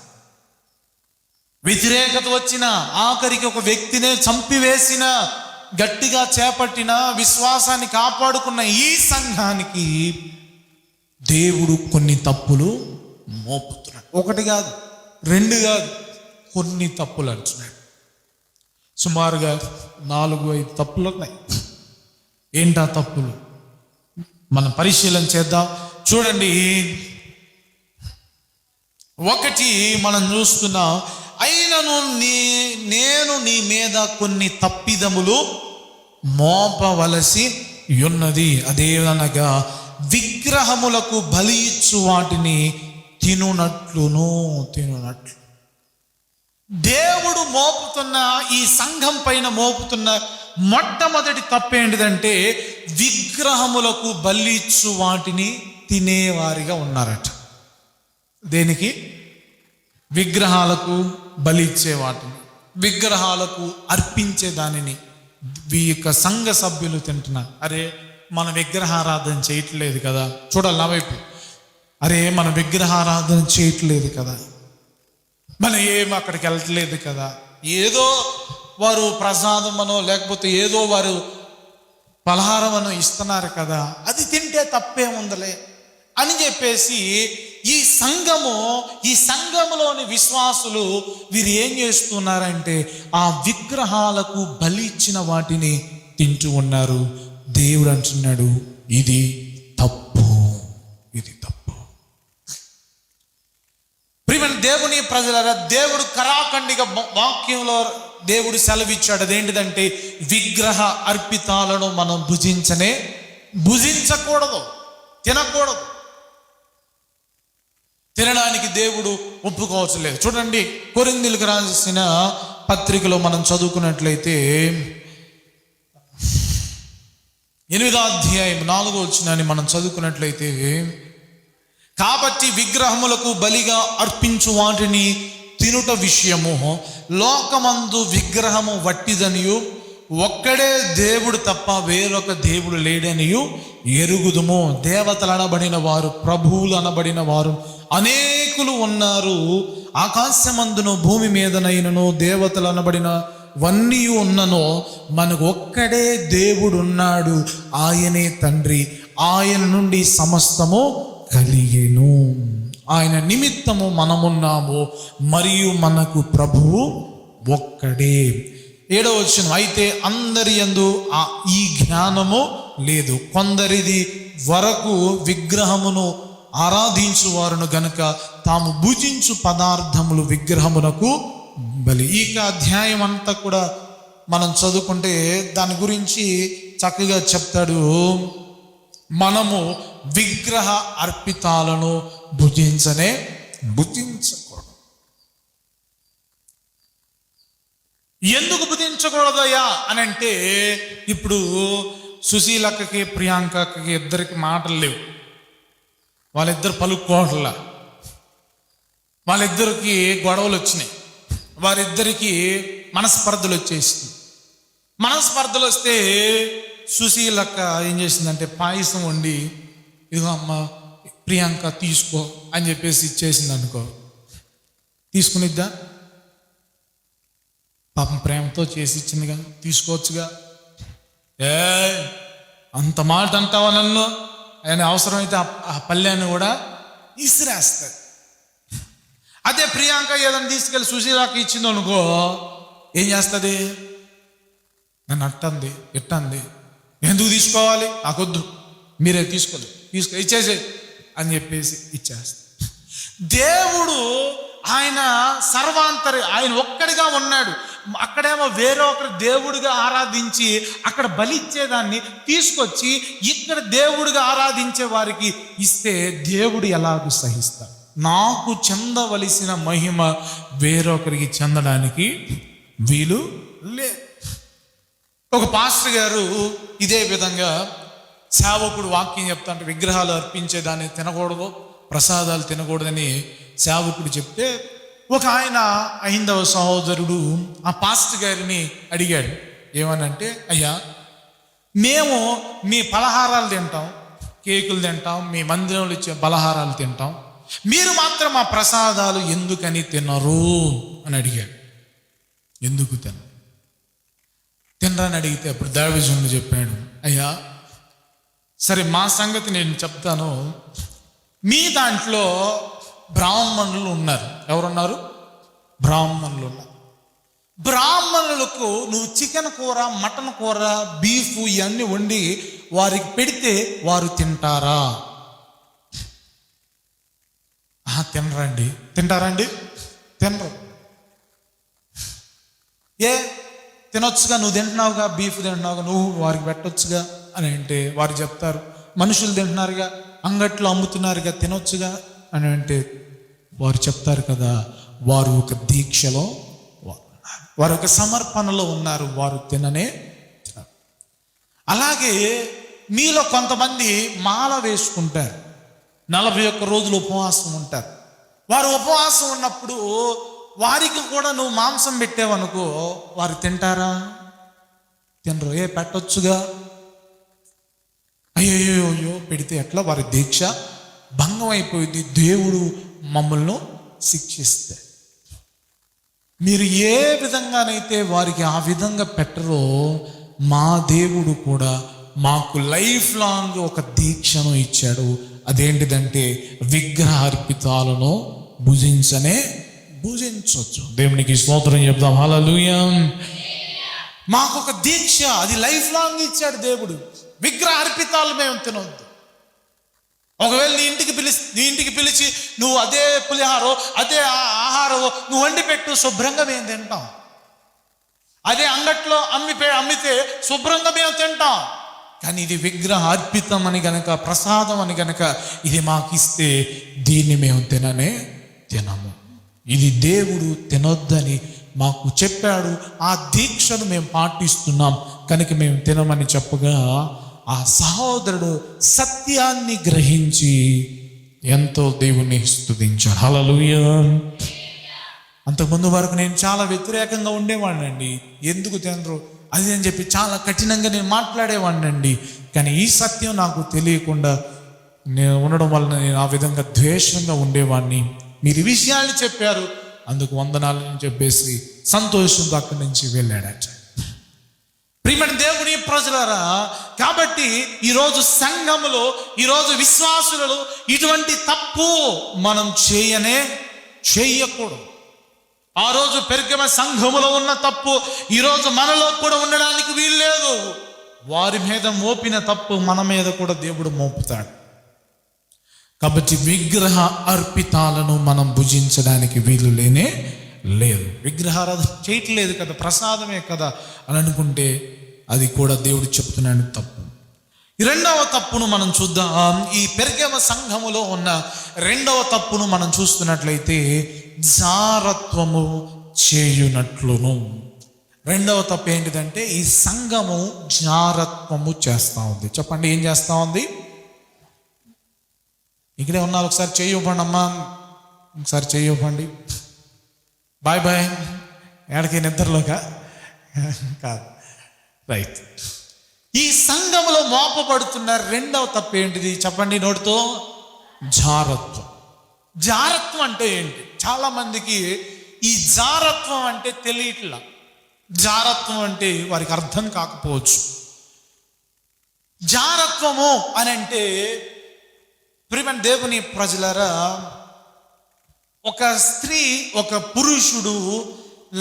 వ్యతిరేకత వచ్చిన, ఆఖరికి ఒక వ్యక్తినే చంపివేసిన, గట్టిగా చేపట్టిన, విశ్వాసాన్ని కాపాడుకున్న ఈ సంఘానికి దేవుడు కొన్ని తప్పులు మోపుతున్నాడు. ఒకటి కాదు, రెండు కాదు, కొన్ని తప్పులు అంటున్నాడు. సుమారుగా 4-5 తప్పులు ఉన్నాయి. ఏంటా తప్పులు? మనం పరిశీలన చేద్దాం. చూడండి, ఒకటి మనం చూస్తున్నాం, అయినను నేను నీ మీద కొన్ని తప్పిదములు మోపవలసి ఉన్నది. అదేనగా విగ్రహములకు బలి ఇచ్చు వాటిని తినునట్లు. దేవుడు మోపుతున్న ఈ సంఘం పైన మోపుతున్న మొట్టమొదటి తప్పు ఏంటిదంటే విగ్రహములకు బలిచ్చు వాటిని తినేవారిగా ఉన్నారట. దేనికి? విగ్రహాలకు బలిచ్చే వాటిని, విగ్రహాలకు అర్పించే దానిని ఈ యొక్క సంఘ సభ్యులు తింటున్నారు. అరే మన విగ్రహారాధన చేయట్లేదు కదా, చూడాలి నా వైపు. అరే మన విగ్రహారాధన చేయట్లేదు కదా, మన ఏం అక్కడికి వెళ్ళట్లేదు కదా, ఏదో వారు ప్రసాదమనో లేకపోతే ఏదో వారు పలహారమనో ఇస్తున్నారు కదా, అది తింటే తప్పేముందలే అని చెప్పేసి ఈ సంఘములోని విశ్వాసులు వీరు ఏం చేస్తున్నారంటే ఆ విగ్రహాలకు బలి ఇచ్చిన వాటిని తింటూ ఉన్నారు. దేవుడు అంటున్నాడు ఇది తప్పు, ఇది తప్పు. ప్రియమైన దేవుని ప్రజలారా, దేవుడు కరాఖండిగా వాక్యంలో దేవుడు సెలవిచ్చాడు. అదేంటిదంటే విగ్రహ అర్పితాలను మనం భుజించకూడదు, తినకూడదు. తినడానికి దేవుడు ఒప్పుకోవట్లేదు. చూడండి, కొరింథీయులకు రాసిన పత్రికలో మనం చదువుకున్నట్లయితే 8వ అధ్యాయం 4వ వచనాన్ని మనం చదువుకున్నట్లయితే, కాబట్టి విగ్రహములకు బలిగా అర్పించు వాటిని తినుట విషయము లోకమందు విగ్రహము వట్టిదనియు ఒక్కడే దేవుడు తప్ప వేరొక దేవుడు లేడనియు ఎరుగుదుము. దేవతలు అనబడిన వారు, ప్రభువులు అనబడిన వారు అనేకులు ఉన్నారు. ఆకాశమందును భూమి మీదనైనను దేవతలు అనబడిన వన్నీ ఉన్ననో మనకు ఒక్కడే దేవుడు ఉన్నాడు, ఆయనే తండ్రి. ఆయన నుండి సమస్తము కలిగెను, ఆయన నిమిత్తము మనమున్నాము, మరియు మనకు ప్రభువు ఒక్కడే. 7వ వచనం, అయితే అందరి యందు ఈ జ్ఞానము లేదు, కొందరిది వరకు విగ్రహమును ఆరాధించువారును గనుక తాము భుజించు పదార్థములు విగ్రహమునకు బలి. ఈ అధ్యాయం అంతా కూడా మనం చదువుకుంటే దాని గురించి చక్కగా చెప్తాడు. మనము విగ్రహ అర్పితాలను భుజించకూడదు. ఎందుకు భుజించకూడదయ్యా అని అంటే, ఇప్పుడు సుశీలక్కకి ప్రియాంకకి ఇద్దరికి మాటలు లేవు, వాళ్ళిద్దరు పలుకోవట్లా, వాళ్ళిద్దరికి గొడవలు వచ్చినాయి, వారిద్దరికి మనస్పర్ధలు వచ్చేసింది. మనస్పర్ధలు వస్తే సుశీలక్క ఏం చేసిందంటే పాయసం వండి, ఇదిగో అమ్మ ప్రియాంక తీసుకో అని చెప్పేసి ఇచ్చేసింది అనుకో, తీసుకునిద్దా? పాపం ప్రేమతో చేసి ఇచ్చిందిగా, తీసుకోవచ్చుగా. అంత మాట అంటావా నన్ను ఆయన? అవసరమైతే ఆ పల్లెని కూడా ఇసిరేస్తాడు. అదే ప్రియాంక ఏదైనా తీసుకెళ్ళి సుశీలకి ఇచ్చింది అనుకో, ఏం చేస్తుంది? నన్ను అట్టంది ఇట్టంది, ఎందుకు తీసుకోవాలి, నాకొద్దు, మీరే ఇచ్చేసే అని చెప్పేసి ఇచ్చేస్తా. దేవుడు ఆయన సర్వాంతరి, ఆయన ఒక్కడిగా ఉన్నాడు. అక్కడేమో వేరే ఒకరు దేవుడిగా ఆరాధించి అక్కడ బలి ఇచ్చేదాన్ని తీసుకొచ్చి ఇక్కడ దేవుడిగా ఆరాధించే వారికి ఇస్తే దేవుడు ఎలాగూ సహిస్తాడు? నాకు చెందవలసిన మహిమ వేరొకరికి చెందడానికి వీలు లేదు. ఒక పాస్టర్ గారు ఇదే విధంగా సేవకుడు వాక్యం చెప్తా అంటే, విగ్రహాలు అర్పించేదాన్ని తినకూడదు, ప్రసాదాలు తినకూడదని సేవకుడు చెప్తే, ఒక ఆయన హైందవ సహోదరుడు ఆ పాస్టర్ గారిని అడిగాడు. ఏమనంటే, అయ్యా మేము మీ పలహారాలు తింటాం, కేకులు తింటాం, మీ మందిరంలో ఇచ్చే పలహారాలు తింటాం, మీరు మాత్రం మా ప్రసాదాలు ఎందుకని తినరు అని అడిగాడు. ఎందుకు తినరని అడిగితే అప్పుడు దైవజనుడు చెప్పాడు, అయ్యా సరే మా సంగతి నేను చెప్తాను. మీ దాంట్లో బ్రాహ్మణులు ఉన్నారు. ఎవరున్నారు? బ్రాహ్మణులు ఉన్నారు. బ్రాహ్మణులకు నువ్వు చికెన్ కూర, మటన్ కూర, బీఫ్ ఇవన్నీ వండి వారికి పెడితే వారు తింటారా? తినరండి. తింటారండి? తినరు. తినొచ్చుగా, నువ్వు తింటున్నావుగా, బీఫ్ తింటున్నావుగా, నువ్వు వారికి పెట్టొచ్చుగా అని అంటే వారు చెప్తారు, మనుషులు తింటున్నారుగా, అంగట్లో అమ్ముతున్నారుగా, తినొచ్చుగా అని అంటే వారు చెప్తారు కదా, వారు ఒక దీక్షలో ఉన్నారు. వారు ఒక సమర్పణలో ఉన్నారు, వారు తినరు. అలాగే మీలో కొంతమంది మాల వేసుకుంటారు, 41 రోజులు ఉపవాసం ఉంటారు. వారు ఉపవాసం ఉన్నప్పుడు వారికి కూడా నువ్వు మాంసం పెట్టావనుకో, వారు తింటారా? తినరు. పెట్టొచ్చుగా, అయ్యో పెడితే ఎట్లా? వారి దీక్ష భంగం అయిపోయింది, దేవుడు మమ్మల్ని శిక్షిస్తే. మీరు ఏ విధంగానైతే వారికి ఆ విధంగా పెట్టరో, మా దేవుడు కూడా మాకు లైఫ్ లాంగ్ ఒక దీక్షను ఇచ్చాడు. అదేంటిదంటే విగ్రహార్పితాలను భుజించవచ్చు. దేవునికి స్తోత్రం చెప్దాం. హల్లెలూయా. మాకు ఒక దీక్ష, అది లైఫ్ లాంగ్ ఇచ్చాడు దేవుడు. విగ్రహార్పితాలు మేము తినొద్దు. ఒకవేళ నీ ఇంటికి పిలిచి నువ్వు అదే పులిహారో అదే ఆహారో నువ్వు వండి పెట్టు, శుభ్రంగా మేము తింటాం. అదే అంగట్లో అమ్మితే శుభ్రంగా మేము తింటాం. కానీ ఇది విగ్రహార్పితం అని గనక, ప్రసాదం అని గనక ఇది మాకు ఇస్తే దీన్ని మేము తినము. ఇది దేవుడు తినొద్దని మాకు చెప్పాడు. ఆ దీక్షను మేము పాటిస్తున్నాం కనుక మేము తినమని చెప్పగా, ఆ సహోదరుడు సత్యాన్ని గ్రహించి ఎంతో దేవుణ్ణి స్తుతించాడు. హల్లెలూయా. అంతకుముందు వరకు నేను చాలా వ్యతిరేకంగా ఉండేవాడినండి. ఎందుకు తినరు అది అని చెప్పి చాలా కఠినంగా నేను మాట్లాడేవాడినండి. కానీ ఈ సత్యం నాకు తెలియకుండా నేను ఉండడం వలన నేను ఆ విధంగా ద్వేషంగా ఉండేవాడిని. మీరు ఈ విషయాన్ని చెప్పారు, అందుకు వందనాలని చెప్పేసి సంతోషంతో అక్కడి నుంచి వెళ్ళాడట. ప్రియమైన దేవుని ప్రజలారా, కాబట్టి ఈరోజు సంఘములో, ఈరోజు విశ్వాసులలో ఇటువంటి తప్పు మనం చేయకూడదు. ఆ రోజు పెర్గమ సంఘములో ఉన్న తప్పు ఈరోజు మనలో కూడా ఉండడానికి వీల్లేదు. వారి మీద మోపిన తప్పు మన మీద కూడా దేవుడు మోపుతాడు. కాబట్టి విగ్రహ అర్పితాలను మనం భుజించడానికి వీలు లేదు. విగ్రహారాధన చేయట్లేదు కదా, ప్రసాదమే కదా అని అనుకుంటే అది కూడా దేవుడు చెప్తున్నాడు తప్పు. ఈ రెండవ తప్పును మనం చూద్దాం. ఈ పెర్గమ సంఘములో ఉన్న రెండవ తప్పును మనం చూస్తున్నట్లయితే జారత్వము చేయునట్లును. రెండవ తప్పు ఏంటిదంటే ఈ సంఘము జారత్వము చేస్తూ ఉంది. చెప్పండి, ఏం చేస్తూ ఉంది? ఇక్కడే ఉన్నారు, ఒకసారి చెయ్యివ్వండి అమ్మా, ఒకసారి చెయ్యివ్వండి. బాయ్ ఎక్కడికి నిద్రలోకా కాదు, రైట్. ఈ సంఘములో మోపబడుతున్న రెండవ తప్పు ఏంటిది చెప్పండి నోటితో? జారత్వం. జారత్వం అంటే ఏంటి? చాలా మందికి ఈ జారత్వం అంటే తెలియట్లా. జారత్వం అంటే వారికి అర్థం కాకపోవచ్చు. జారత్వము అని అంటే ప్రియమైన దేవుని ప్రజలారా, ఒక స్త్రీ ఒక పురుషుడు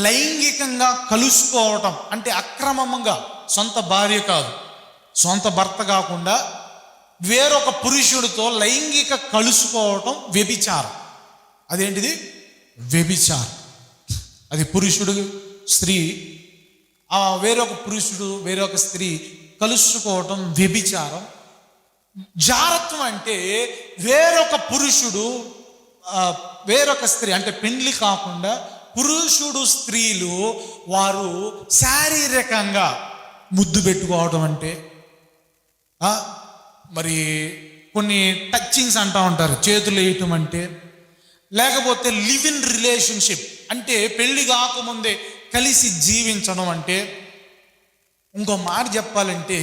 లైంగికంగా కలుసుకోవటం అంటే అక్రమంగా, సొంత భార్య కాదు, సొంత భర్త కాకుండా వేరొక పురుషుడితో లైంగిక కలుసుకోవటం వ్యభిచారం. అదేంటిది? వ్యభిచారం. అది పురుషుడు స్త్రీ వేరొక పురుషుడు వేరొక స్త్రీ కలుసుకోవటం వ్యభిచారం. జారత్వం అంటే వేరొక పురుషుడు వేరొక స్త్రీ అంటే పెండ్లి కాకుండా పురుషుడు స్త్రీలు వారు శారీరకంగా ముద్దు పెట్టుకోవడం అంటే, మరి కొన్ని టచింగ్స్ అంటూ ఉంటారు, చేతులు వేయటం అంటే, లేకపోతే లివ్ ఇన్ రిలేషన్షిప్ అంటే పెళ్లి కాకముందే కలిసి జీవించడం అంటే, ఇంకో మాట చెప్పాలంటే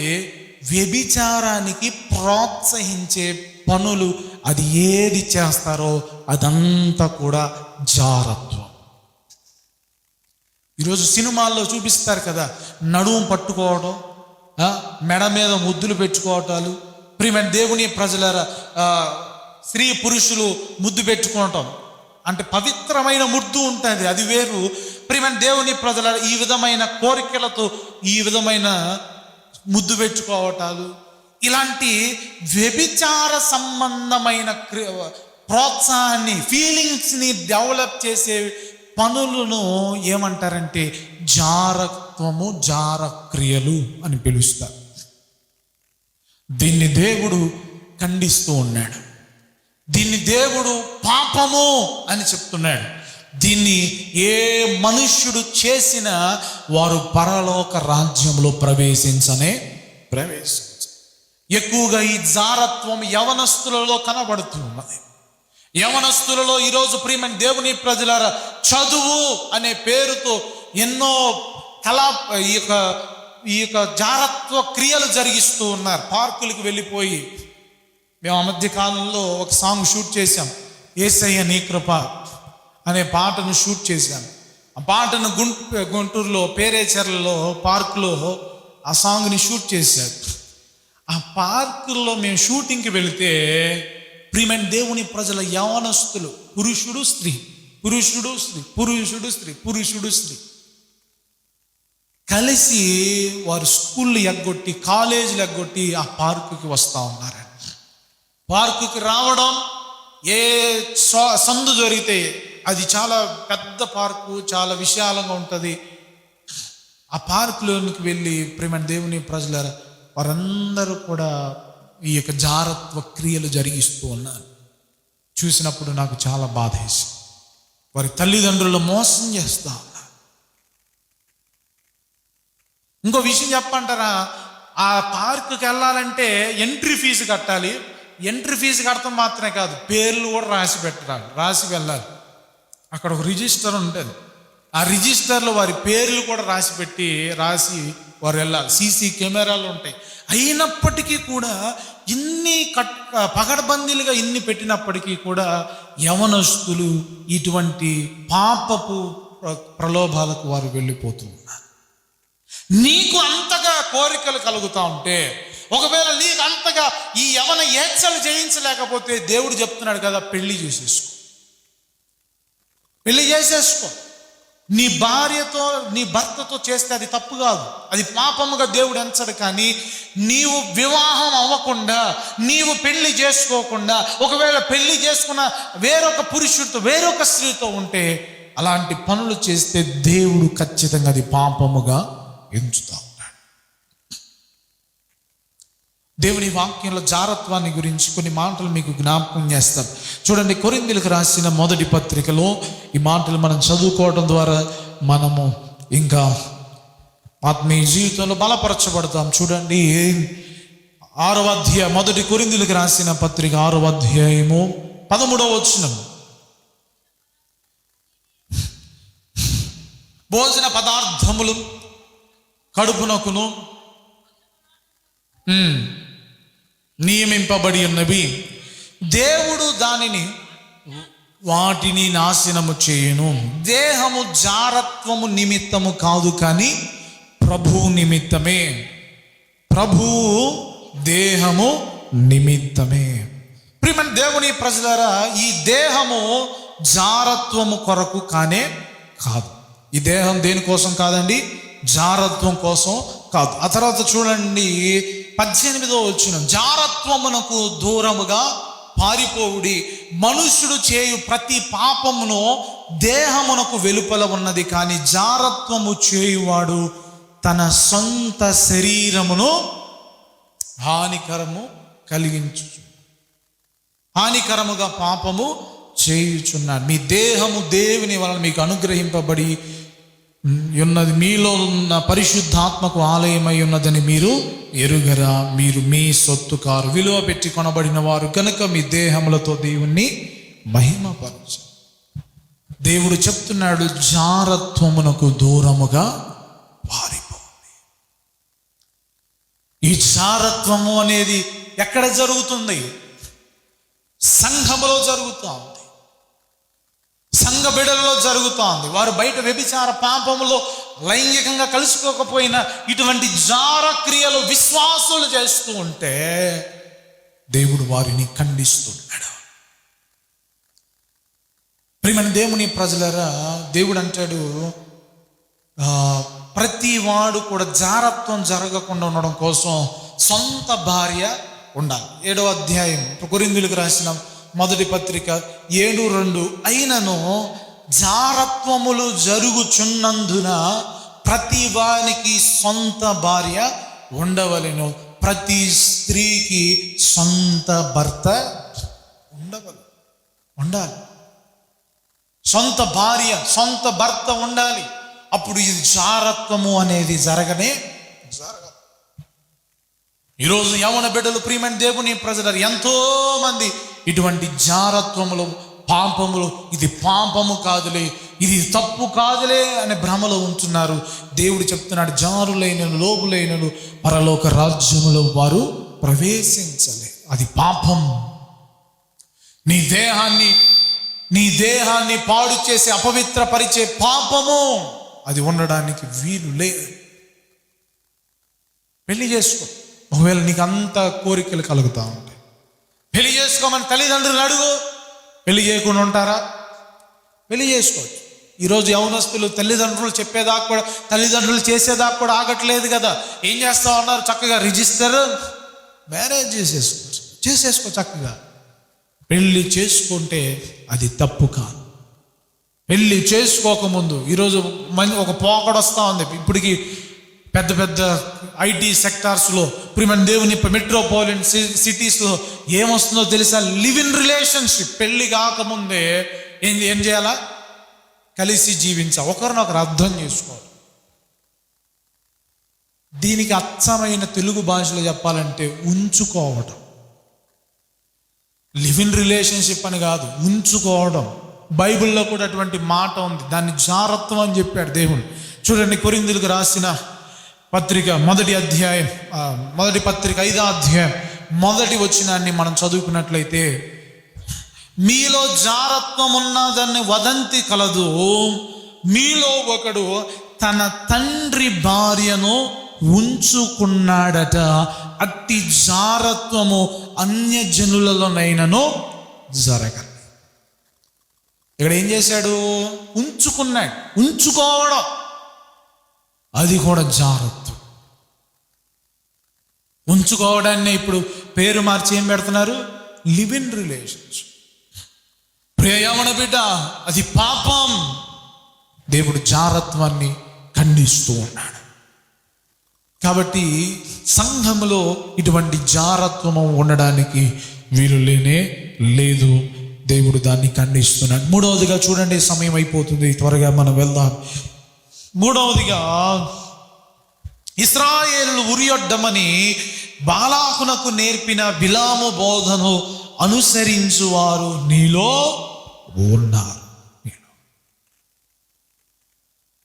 వ్యభిచారానికి ప్రోత్సహించే పనులు అది ఏది చేస్తారో అదంతా కూడా జారత్వం. ఈరోజు సినిమాల్లో చూపిస్తారు కదా, నడుము పట్టుకోవడం, మెడ మీద ముద్దులు పెట్టుకోవటాలు. ప్రియమైన దేవుని ప్రజలారా, స్త్రీ పురుషులు ముద్దు పెట్టుకోవటం అంటే పవిత్రమైన ముద్దు ఉంటుంది, అది వేరు. ప్రియమైన దేవుని ప్రజలారా, ఈ విధమైన కోరికలతో ఈ విధమైన ముద్దు పెట్టుకోవటాలు, ఇలాంటి వ్యభిచార సంబంధమైన ప్రోత్సాహాన్ని, ఫీలింగ్స్ని డెవలప్ చేసే పనులను ఏమంటారంటే జారత్వము, జారక్రియలు అని పిలుస్తారు. దీన్ని దేవుడు ఖండిస్తూ ఉన్నాడు. దీన్ని దేవుడు పాపము అని చెప్తున్నాడు. దీన్ని ఏ మనుష్యుడు చేసినా వారు పరలోక రాజ్యంలో ప్రవేశించనే ఎక్కువగా ఈ జారత్వం యవనస్తులలో కనబడుతూ ఉన్నది. యవనస్తులలో ఈరోజు ప్రియమైన దేవుని ప్రజలారా, చదువు అనే పేరుతో ఎన్నో ఈ యొక్క జారత్వ క్రియలు జరిగిస్తూ ఉన్నారు. పార్కులకు వెళ్ళిపోయి, మేము ఆ మధ్య కాలంలో ఒక సాంగ్ షూట్ చేశాం, యేసయ్య నీ కృప అనే పాటను షూట్ చేశాం. ఆ పాటను గుంటూరులో పేరేచర్లలో పార్కులో ఆ సాంగ్ని షూట్ చేశారు. ఆ పార్కుల్లో మేము షూటింగ్కి వెళితే ప్రియమైన దేవుని ప్రజల యవనస్తులు, పురుషుడు స్త్రీ కలిసి వారు స్కూళ్ళు ఎగ్గొట్టి కాలేజీలు ఎగ్గొట్టి ఆ పార్కుకి వస్తూ ఉన్నారండి. పార్కుకి రావడం, ఏ సందు జరిగితే, అది చాలా పెద్ద పార్కు, చాలా విశాలంగా ఉంటుంది. ఆ పార్కులోనికి వెళ్ళి ప్రియమైన దేవుని ప్రజల వారందరూ కూడా ఈ యొక్క జారత్వ క్రియలు జరిగిస్తూ ఉన్నారు. చూసినప్పుడు నాకు చాలా బాధ వేసింది. వారి తల్లిదండ్రులు మోసం చేస్తా ఉన్నారు. ఇంకో విషయం చెప్పంటారా, ఆ పార్కుకి వెళ్ళాలంటే ఎంట్రీ ఫీజు కట్టాలి. ఎంట్రీ ఫీజు కడతాం మాత్రమే కాదు, పేర్లు కూడా రాసి వెళ్ళాలి. అక్కడ ఒక రిజిస్టర్ ఉంటుంది. ఆ రిజిస్టర్లో వారి పేర్లు కూడా రాసి వారు వెళ్ళాలి. సీసీ కెమెరాలు ఉంటాయి. అయినప్పటికీ కూడా ఇన్ని పగడబందీలుగా ఇన్ని పెట్టినప్పటికీ కూడా యవనస్తులు ఇటువంటి పాపపు ప్రలోభాలకు వారు వెళ్ళిపోతూ ఉన్నారు. నీకు అంతగా కోరికలు కలుగుతూ ఉంటే, ఒకవేళ నీకు అంతగా ఈ యవన ఏచ్చలు జయించలేకపోతే దేవుడు చెప్తున్నాడు కదా, పెళ్లి చేసేసుకో. నీ భార్యతో నీ భర్తతో చేస్తే అది తప్పు కాదు, అది పాపముగా దేవుడు ఎంచడు. కానీ నీవు వివాహం అవ్వకుండా, నీవు పెళ్లి చేసుకోకుండా, ఒకవేళ పెళ్లి చేసుకున్న వేరొక పురుషుడితో వేరొక స్త్రీతో ఉంటే, అలాంటి పనులు చేస్తే దేవుడు ఖచ్చితంగా అది పాపముగా ఎంచుతా ఉన్నాడు. దేవుని వాక్యంలో జారత్వాన్ని గురించి కొన్ని మాటలు మీకు జ్ఞాపకం చేస్తాం. చూడండి, కొరింథీయులకు రాసిన మొదటి పత్రికలో ఈ మాటలు మనం చదువుకోవడం ద్వారా మనము ఇంకా ఆత్మీయ జీవితంలో బలపరచబడతాం. చూడండి, 6వ అధ్యాయం, మొదటి కొరింథీయులకు రాసిన పత్రిక 6వ అధ్యాయము 13వ వచనం. భోజన పదార్థములు కడుపునకును నియమింపబడి ఉన్నవి, దేవుడు వాటిని నాశనము చేయును. దేహము జారత్వము నిమిత్తము కాదు, కానీ ప్రభువు నిమిత్తమే. ప్రభువు దేహము నిమిత్తమే. ప్రియమైన దేవుని ప్రజలారా, ఈ దేహము జారత్వము కొరకు కానే కాదు. ఈ దేహం దేనికోసం కాదండి, జారత్వం కోసం కాదు. ఆ తర్వాత చూడండి, 18వ వచనం, జారత్వమునకు దూరముగా పారిపోవుడి. మనుష్యుడు చేయు ప్రతి పాపమును దేహమునకు వెలుపల ఉన్నది, కానీ జారత్వము చేయువాడు తన సొంత శరీరమును హానికరముగా పాపము చేయుచున్నాడు. మీ దేహము దేవుని వలన మీకు అనుగ్రహింపబడి ఉన్నది, మీలో ఉన్న పరిశుద్ధాత్మకు ఆలయమై ఉన్నదని మీరు ఎరుగరా? మీరు మీ సొత్తు కారు, విలువ పెట్టి కొనబడిన వారు కనుక మీ దేహములతో దేవుణ్ణి మహిమపరచు. దేవుడు చెప్తున్నాడు, జారత్వమునకు దూరముగా పారిపోండి. ఈ జారత్వము అనేది ఎక్కడ జరుగుతుంది? సంఘములో జరుగుతూ ఉంది, సంఘ బిడలలో జరుగుతూ ఉంది. వారు బయట వ్యభిచార పాపములో లైంగికంగా కలుసుకోకపోయినా ఇటువంటి జార క్రియలు విశ్వాసులు చేస్తూ ఉంటే దేవుడు వారిని ఖండిస్తున్నాడు. ప్రియమైన దేవుని ప్రజలరా, దేవుడు అంటాడు, ప్రతి వాడు కూడా జారత్వం జరగకుండా ఉండడం కోసం సొంత భార్య ఉండాలి. 7వ అధ్యాయం కొరింథీయులకు రాసిన మొదటి పత్రిక 7:2, అయినను జారత్వములు జరుగుచున్నందున ప్రతి వానికి సొంత భార్య ఉండవలెను, ప్రతి స్త్రీకి సొంత భర్త ఉండాలి. సొంత భార్య, సొంత భర్త ఉండాలి. అప్పుడు ఇది జారత్వము అనేది జరగదు. ఈరోజు యవన బిడ్డలు, ప్రియమైన దేవుని ప్రజలు ఎంతో మంది ఇటువంటి జారత్వములు, పాపములు, ఇది పాపము కాదులే, ఇది తప్పు కాదులే అనే భ్రమలో ఉంటున్నారు. దేవుడు చెప్తున్నాడు, జారులైనను లోబులైనను పరలోక రాజ్యములో వారు ప్రవేశించలే. అది పాపం. నీ దేహాన్ని పాడు చేసి అపవిత్రపరిచే పాపము, అది ఉండడానికి వీలు లేదు. పెళ్లి చేసుకో. ఒకవేళ నీకు అంత కోరికలు కలుగుతూ ఉంటాయి, పెళ్లి చేసుకోమని తల్లిదండ్రులు అడుగు. పెళ్లి చేయకుండా ఉంటారా? పెళ్లి చేసుకోవచ్చు. ఈరోజు యవనస్తులు తల్లిదండ్రులు చెప్పేదాకా కూడా, తల్లిదండ్రులు చేసేదాకా కూడా ఆగట్లేదు కదా. ఏం చేస్తా ఉన్నారు? చక్కగా రిజిస్టర్ మ్యారేజ్ చేసేసుకో చక్కగా. పెళ్లి చేసుకుంటే అది తప్పు కాదు. పెళ్లి చేసుకోకముందు ఈరోజు ఒక పోకడ వస్తూ ఉంది. ఇప్పటికి పెద్ద పెద్ద ఐటీ సెక్టార్స్లో, ప్రియమైన దేవుని మెట్రోపాలిటన్ సిటీస్లో ఏమొస్తుందో తెలుసా? Live in relationship. పెళ్లి కాకముందే ఏం చేయాలా? కలిసి జీవించాలి, ఒకరినొకరు అర్థం చేసుకోవాలి. దీనికి అచ్చమైన తెలుగు భాషలో చెప్పాలంటే ఉంచుకోవడం. లివ్ ఇన్ రిలేషన్షిప్ అని కాదు, ఉంచుకోవడం. బైబిల్లో కూడా అటువంటి మాట ఉంది. దాన్ని జారత్వం అని చెప్పాడు దేవుడు. చూడండి, కొరింథీయులకు రాసిన పత్రిక మొదటి పత్రిక 5వ అధ్యాయం 1వ వచనాన్ని మనం చదువుకున్నట్లయితే, మీలో జారత్వం ఉన్నదని వదంతి కలదు, మీలో ఒకడు తన తండ్రి భార్యను ఉంచుకున్నాడట, అట్టి జారత్వము అన్యజనులలోనైనను జరగదు. ఇక్కడ ఏం చేశాడు? ఉంచుకున్నాడు. ఉంచుకోవడం అది కూడా జారత్వం. ఉంచుకోవడాన్ని ఇప్పుడు పేరు మార్చి ఏం పెడుతున్నారు? Live in relations. ప్రియయవన బిడ్డ, అది పాపం. దేవుడు జారత్వాన్ని ఖండిస్తూ ఉన్నాడు. కాబట్టి సంఘములో ఇటువంటి జారత్వము ఉండడానికి వీలు లేదు. దేవుడు దాన్ని ఖండిస్తున్నాడు. మూడవదిగా చూడండి, సమయం అయిపోతుంది, త్వరగా మనం వెళ్దాం. మూడవదిగా, ఇశ్రాయేలు ఉరియొడ్డమని బాలాకునకు నేర్పిన బిలాము బోధను అనుసరించువారు నీలో ఉన్నారు.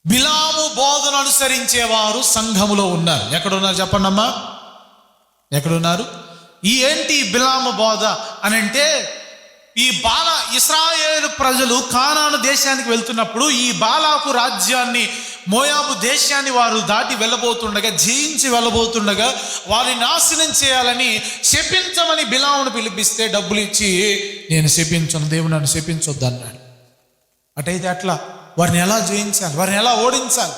బిలాము బోధన అనుసరించేవారు సంఘములో ఉన్నారు. ఎక్కడున్నారు చెప్పండి అమ్మా? ఎక్కడున్నారు? ఏంటి బిలాము బోధ అని అంటే, ఇశ్రాయేలు ప్రజలు కానాను దేశానికి వెళ్తున్నప్పుడు ఈ బాలాకు రాజ్యాన్ని, మోయాబు దేశాన్ని వారు దాటి వెళ్ళబోతుండగా, జయించి వెళ్ళబోతుండగా వారిని నాశనం చేయాలని శపించమని బిలామును పిలిపిస్తే డబ్బులు ఇచ్చి, నేను శపించను, దేవుడు నన్ను శపించొద్దు అన్నాడు. అటైతే అట్లా వారిని ఎలా జయించాలి, వారిని ఎలా ఓడించాలి?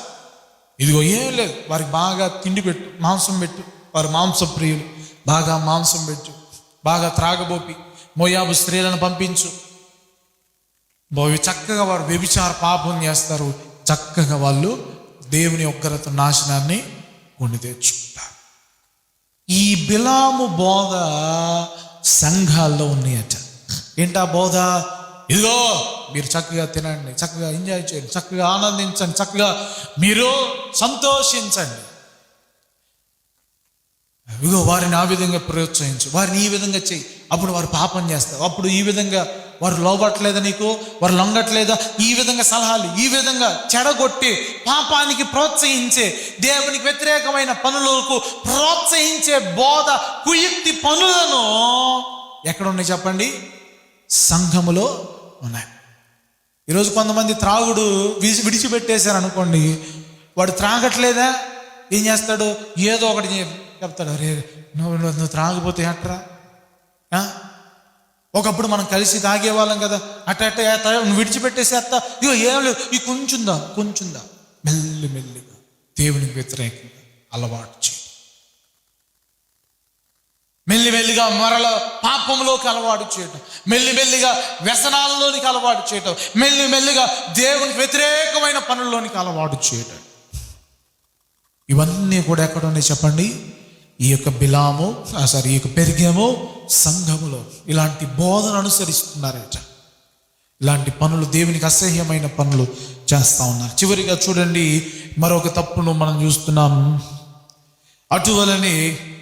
ఇదిగో ఏం లేదు, వారికి బాగా తిండి పెట్టు, మాంసం పెట్టు. వారు మాంసప్రియులు, బాగా మాంసం పెట్టు, బాగా త్రాగబోపి మోయాబు స్త్రీలను పంపించు. చక్కగా వారు వ్యభిచార పాపం చేస్తారు. చక్కగా వాళ్ళు దేవుని ఉగ్రత నాశనాన్ని కొని తెచ్చుకుంటారు. ఈ బిలాము బోధ సంఘాల్లో ఉన్నాయట. ఏంటా బోధ? ఇదిగో మీరు చక్కగా తినండి, చక్కగా ఎంజాయ్ చేయండి, చక్కగా ఆనందించండి, చక్కగా మీరు సంతోషించండి. ఇదిగో వారిని ఆ విధంగా ప్రోత్సహించు, వారిని ఈ విధంగా చెయ్యి, అప్పుడు వారు పాపం చేస్తారు. అప్పుడు ఈ విధంగా వారు లోబట్లేదా నీకు, వారు లొంగట్లేదా, ఈ విధంగా సలహాలు, ఈ విధంగా చెడగొట్టి పాపానికి ప్రోత్సహించే, దేవునికి వ్యతిరేకమైన పనులకు ప్రోత్సహించే బోధ, కుయుక్తి పనులను ఎక్కడ ఉన్నాయి చెప్పండి? సంఘములో ఉన్నాయి. ఈరోజు కొంతమంది త్రాగుడు విడిచిపెట్టేశారు అనుకోండి, వాడు త్రాగట్లేదా, ఏం చేస్తాడు? ఏదో ఒకటి చెప్తాడు, అరే నువ్వు త్రాగిపోతే ఎట్రా. ఒకప్పుడు మనం కలిసి తాగేవాళ్ళం కదా, నువ్వు విడిచిపెట్టేసేస్తా, ఇగో ఏం లేదు, ఈ కొంచెందా మెల్లిగా దేవునికి వ్యతిరేకంగా అలవాటు చేయి. మెల్లిమెల్లిగా మరల పాపంలోకి అలవాటు చేయటం, మెల్లిమెల్లిగా వ్యసనాలలోనికి అలవాటు చేయటం, మెల్లిమెల్లిగా దేవునికి వ్యతిరేకమైన పనుల్లోనికి అలవాటు చేయటం. ఇవన్నీ కూడా ఎక్కడ ఉన్నాయి చెప్పండి? ఈ యొక్క బిలాము ఈ యొక్క పెర్గము సంఘములో ఇలాంటి బోధన అనుసరిస్తున్నారట. ఇలాంటి పనులు, దేవునికి అసహ్యమైన పనులు చేస్తూ ఉన్నారు. చివరిగా చూడండి, మరొక తప్పును మనం చూస్తున్నాం. అటువలనే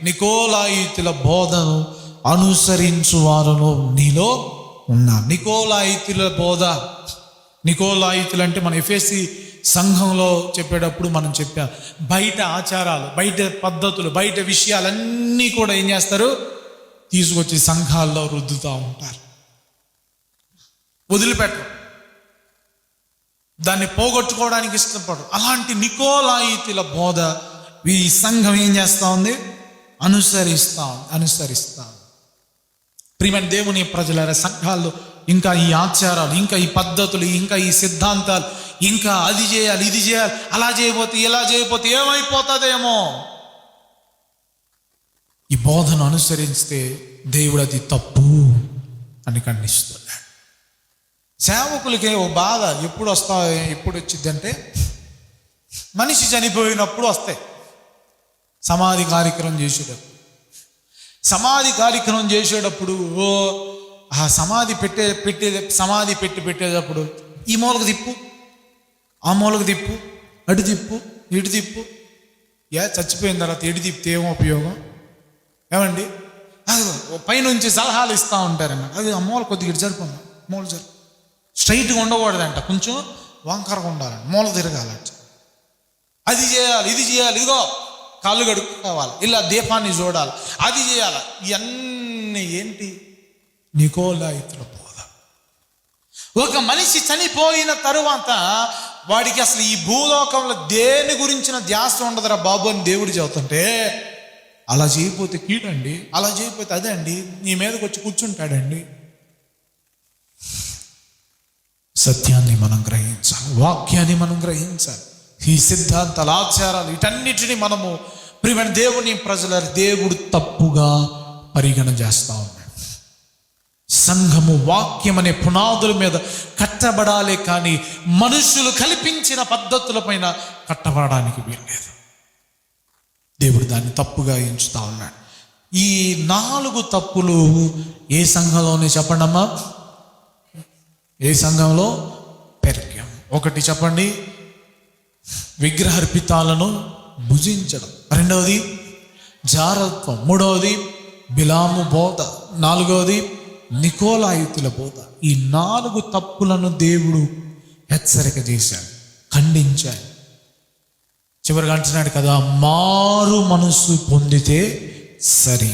నికోలాయితుల బోధను అనుసరించు వారును నీలో ఉన్నారు. నికోలాయితుల బోధ, నికోలాయితులు అంటే మన ఎఫెసీ సంఘంలో చెప్పేటప్పుడు మనం చెప్పాం, బయట ఆచారాలు, బయట పద్ధతులు, బయట విషయాలన్నీ కూడా ఏం చేస్తారు, తీసుకొచ్చి సంఘాల్లో రుద్దుతూ ఉంటారు, వదిలిపెట్టరు, దాన్ని పోగొట్టుకోవడానికి ఇష్టపడరు. అలాంటి నికోలాయితుల బోధ ఈ సంఘం ఏం చేస్తూ ఉంది, అనుసరిస్తా. ప్రియమైన దేవుని ప్రజలారా, సంఘాల్లో ఇంకా ఈ ఆచారాలు, ఇంకా ఈ పద్ధతులు, ఇంకా ఈ సిద్ధాంతాలు, ఇంకా అది చేయాలి, ఇది చేయాలి, అలా చేయకపోతే ఇలా చేయకపోతే ఏమైపోతుందేమో, ఈ బోధను అనుసరిస్తే దేవుడు అది తప్పు అని ఖండిస్తున్నాడు. సేవకులకే ఓ బాధ ఎప్పుడు వచ్చిందంటే, మనిషి చనిపోయినప్పుడు వస్తాయి. సమాధి కార్యక్రమం చేసేటప్పుడు ఆ సమాధి పెట్టేటప్పుడు ఈ మూలకు తిప్పు, ఆ మూలకు తిప్పు, అటు తిప్పు, ఇటు తిప్పు. చచ్చిపోయిన తర్వాత ఎటు తిప్పితే ఏమో ఉపయోగం ఏమండి? అది పైనుంచి సలహాలు ఇస్తూ ఉంటారన్నమాట. అది ఆ మూల కొద్దిగా ఇటు జరుపుకుందాం, మూల జరుపు, స్ట్రైట్గా ఉండకూడదంట, కొంచెం వంకరగా ఉండాలంట, మూల తిరగాలంట, అది చేయాలి, ఇది చేయాలి, ఇదిగో కాళ్ళు కడుక్కోవాలి, ఇలా దీపాన్ని చూడాలి, అది చేయాలి. ఇవన్నీ ఏంటి? నికోలాయితుల బోధ. ఒక మనిషి చనిపోయిన తరువాత వాడికి అసలు ఈ భూలోకంలో దేని గురించిన ధ్యాస ఉండదురా బాబు అని దేవుడు చెబుతుంటే, అలా చేయకపోతే కీడండి, అలా చేయకపోతే అదే అండి, నీ మీదకి వచ్చి కూర్చుంటాడండి. సత్యాన్ని మనం గ్రహించాలి, వాక్యాన్ని మనం గ్రహించాలి. ఈ సిద్ధాంతాలు, ఆచారాలు, వీటన్నిటిని మనము ప్రియమైన దేవుని ప్రజల దేవుడు తప్పుగా పరిగణ చేస్తూ ఉన్నాడు. సంఘము వాక్యం అనే పునాదుల మీద కట్టబడాలి, కానీ మనుషులు కల్పించిన పద్ధతుల పైన కట్టబడడానికి వీల్లేదు. దేవుడు దాన్ని తప్పుగా ఎంచుతా ఉన్నాడు. ఈ 4 తప్పులు ఏ సంఘంలోనే చెప్పండమ్మా? ఏ సంఘంలో? పెర్గం. ఒకటి చెప్పండి, విగ్రహార్పితాలను భుజించడం. రెండవది జారత్వం. మూడవది బిలాము బోధ. నాలుగవది నికోలాయితుల బోధ. ఈ 4 తప్పులను దేవుడు హెచ్చరిక చేశాడు, ఖండించాడు. చివరిగా అంటున్నాడు కదా, మారు మనసు పొందితే సరి.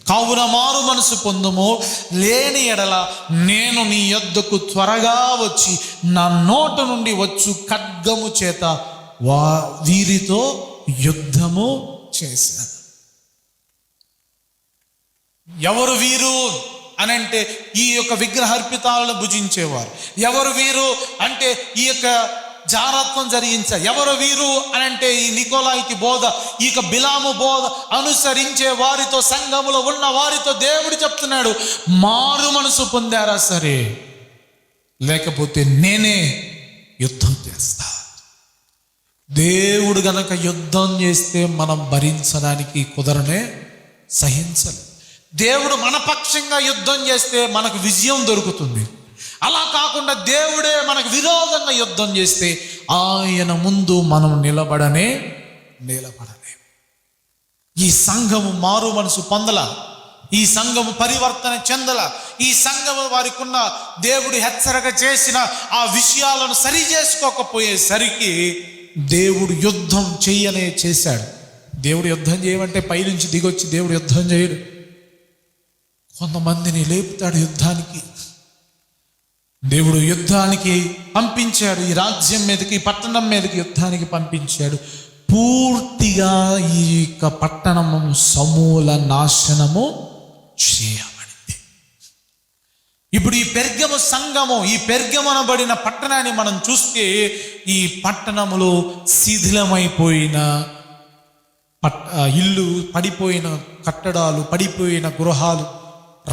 కావున మారు మనసు పొందుము, లేని ఎడల నేను నీ యొద్దకు త్వరగా వచ్చి నా నోట నుండి వచ్చు ఖడ్గము చేత వీరితో యుద్ధము చేశాను. ఎవరు వీరు అని అంటే, ఈ యొక్క విగ్రహార్పితాలను భుజించేవారు. ఎవరు వీరు అంటే, ఈ యొక్క జారత్వం జరిగించారు. ఎవరు వీరు అని అంటే, ఈ నికోలాయితి బోధ, ఈ యొక్క బిలాము బోధ అనుసరించే వారితో, సంఘములో ఉన్న వారితో దేవుడు చెప్తున్నాడు, మారు మనసు పొందారా సరే, లేకపోతే నేనే యుద్ధం చేస్తా. దేవుడు గనక యుద్ధం చేస్తే మనం భరించడానికి కుదరనే, సహించలే. దేవుడు మన పక్షంగా యుద్ధం చేస్తే మనకు విజయం దొరుకుతుంది. అలా కాకుండా దేవుడే మనకు విరోధంగా యుద్ధం చేస్తే ఆయన ముందు మనం నిలబడలే. ఈ సంఘము మారు మనసు పొందల, ఈ సంఘము పరివర్తన చెందల, ఈ సంఘము వారికి ఉన్న దేవుడు హెచ్చరిక చేసిన ఆ విషయాలను సరి చేసుకోకపోయేసరికి దేవుడు యుద్ధం చేశాడు. దేవుడు యుద్ధం చేయమంటే పైనుంచి దిగొచ్చి దేవుడు యుద్ధం చేయడు. కొంతమందిని లేపుతాడు యుద్ధానికి. దేవుడు యుద్ధానికి పంపించాడు, ఈ రాజ్యం మీదకి, ఈ పట్టణం మీదకి యుద్ధానికి పంపించాడు. పూర్తిగా ఈ యొక్క పట్టణము సమూల నాశనము చేయబడింది. ఇప్పుడు ఈ పెర్గము సంఘము, ఈ పెర్గమనబడిన పట్టణాన్ని మనం చూస్తే, ఈ పట్టణములో శిథిలమైపోయిన ఇల్లు, పడిపోయిన కట్టడాలు, పడిపోయిన గృహాలు,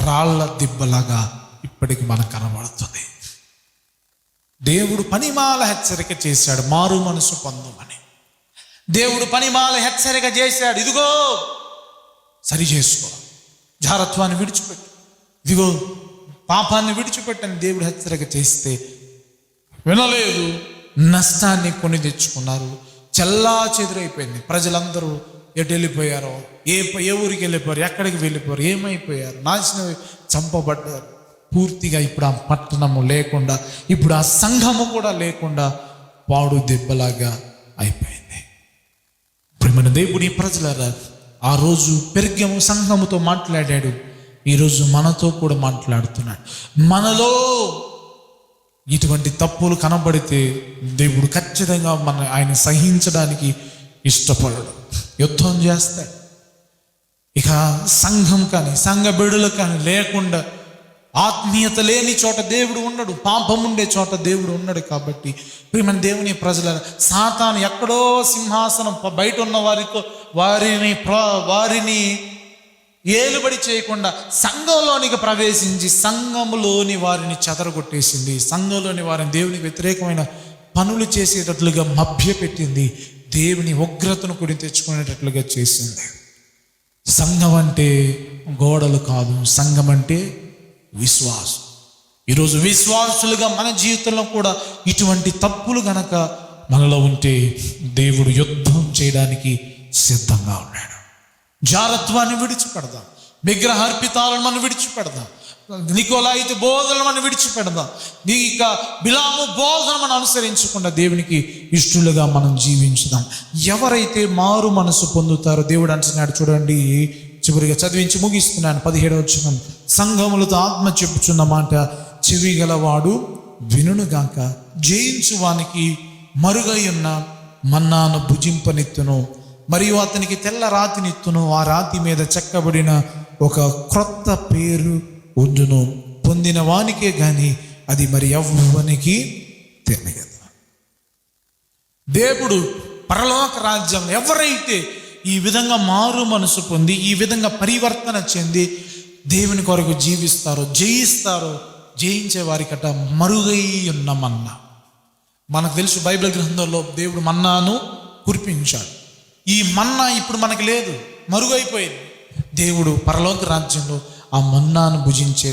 రాళ్ల దిబ్బలాగా ఇప్పటికి మనకు కనబడుతుంది. దేవుడు పనిమాల హెచ్చరిక చేశాడు, మారు మనసు పొందమని. దేవుడు పనిమాల హెచ్చరిక చేశాడు, ఇదిగో సరి చేసుకో, జారత్వాన్ని విడిచిపెట్టు, ఇదిగో పాపాన్ని విడిచిపెట్టని దేవుడు హెచ్చరిక చేస్తే వినలేదు, నష్టాన్ని కొని తెచ్చుకున్నారు. చెల్లా చెదురైపోయింది. ప్రజలందరూ ఎటు వెళ్ళిపోయారో, ఏ ఊరికి వెళ్ళిపోయారు, ఎక్కడికి వెళ్ళిపోయారు, ఏమైపోయారు, నాశనం, చంపబడ్డారు పూర్తిగా. ఇప్పుడు ఆ పట్టణము లేకుండా, ఇప్పుడు ఆ సంఘము కూడా లేకుండా పాడు దెబ్బలాగా అయిపోయింది. ప్రియమైన దేవుని ప్రజలారా, ఆ రోజు పెర్గము సంఘముతో మాట్లాడాడు, ఈరోజు మనతో కూడా మాట్లాడుతున్నాడు. మనలో ఇటువంటి తప్పులు కనబడితే దేవుడు ఖచ్చితంగా ఆయన సహించడానికి ఇష్టపడడు, యుద్ధం చేస్తాడు. ఇక సంఘం కానీ సంఘ బిడ్డలు కానీ లేకుండా, ఆత్మీయత లేని చోట దేవుడు ఉండడు, పాపం ఉండే చోట దేవుడు ఉండడు. కాబట్టి ప్రియమైన దేవుని ప్రజల, సాతాను ఎక్కడో సింహాసనం బయట ఉన్న వారిని ఏలుబడి చేయకుండా సంఘంలోనికి ప్రవేశించి సంఘములోని వారిని చెదరగొట్టేసింది. సంఘంలోని వారిని దేవునికి వ్యతిరేకమైన పనులు చేసేటట్లుగా మభ్యపెట్టింది. దేవుని ఉగ్రతను కొని తెచ్చుకునేటట్లుగా చేసింది. సంఘం అంటే గోడలు కాదు, సంఘం అంటే విశ్వాసం. ఈరోజు విశ్వాసులుగా మన జీవితంలో కూడా ఇటువంటి తప్పులు గనక మనలో ఉంటే దేవుడు యుద్ధం చేయడానికి సిద్ధంగా ఉన్నాడు. జారత్వాన్ని విడిచిపెడదాం, విగ్రహార్పితాలను మనం విడిచిపెడదాం, నికోలాయితు బోధనలు మనం విడిచిపెడదాం, ఇక బిలాము బోధన మనం అనుసరించకుండా దేవునికి ఇష్టలుగా మనం జీవించుదాం. ఎవరైతే మారు మనసు పొందుతారో దేవుడు అంటున్నాడు. చూడండి, చివరిగా చదివించి ముగిస్తున్నాను. 17వ వచనం, సంఘములతో ఆత్మ చెప్పుచున్న మాట చెవి గలవాడు వినుగాక. జయించు వానికి మరుగై ఉన్న మన్నాను భుజింపనిత్తును, మరియు అతనికి తెల్ల రాతినిత్తును, ఆ రాతి మీద చెక్కబడిన ఒక క్రొత్త పేరు ఉండును, పొందిన వానికే గాని అది మరి ఎవ్వనికి తెలియదు. దేవుడు పరలోక రాజ్యం ఎవరైతే ఈ విధంగా మారు మనసు పొంది, ఈ విధంగా పరివర్తన చెంది దేవుని కొరకు జీవిస్తారో, జయిస్తారో, జయించే వారికట మరుగై ఉన్న మన్నా. మనకు తెలుసు, బైబిల్ గ్రంథంలో దేవుడు మన్నాను కురిపించాడు. ఈ మన్నా ఇప్పుడు మనకి లేదు, మరుగైపోయింది. దేవుడు పరలోక రాజ్యంలో ఆ మన్నాను భుజించే,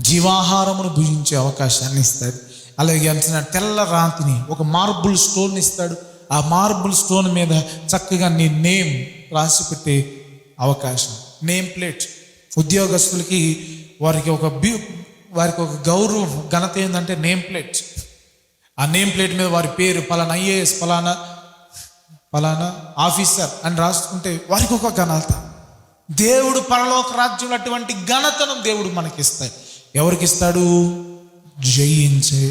జీవాహారమును భుజించే అవకాశాన్ని ఇస్తాడు. అలాగే అంటున్నాడు, తెల్ల రాతిని, ఒక మార్బుల్ స్టోన్ ఇస్తాడు. ఆ మార్బుల్ స్టోన్ మీద చక్కగా నీ నేమ్ రాసి పెట్టే అవకాశం. Name plate. ఉద్యోగస్తులకి వారికి ఒక గౌరవ ఘనత ఏంటంటే నేమ్ ప్లేట్. ఆ నేమ్ ప్లేట్ మీద వారి పేరు పలానా IAS, పలానా ఆఫీసర్ అని రాసుకుంటే వారికి ఒక ఘనత. దేవుడు పరలోక రాజ్యంలో అటువంటి ఘనతను దేవుడు మనకి ఇస్తాడు. ఎవరికి ఇస్తాడు? జయించే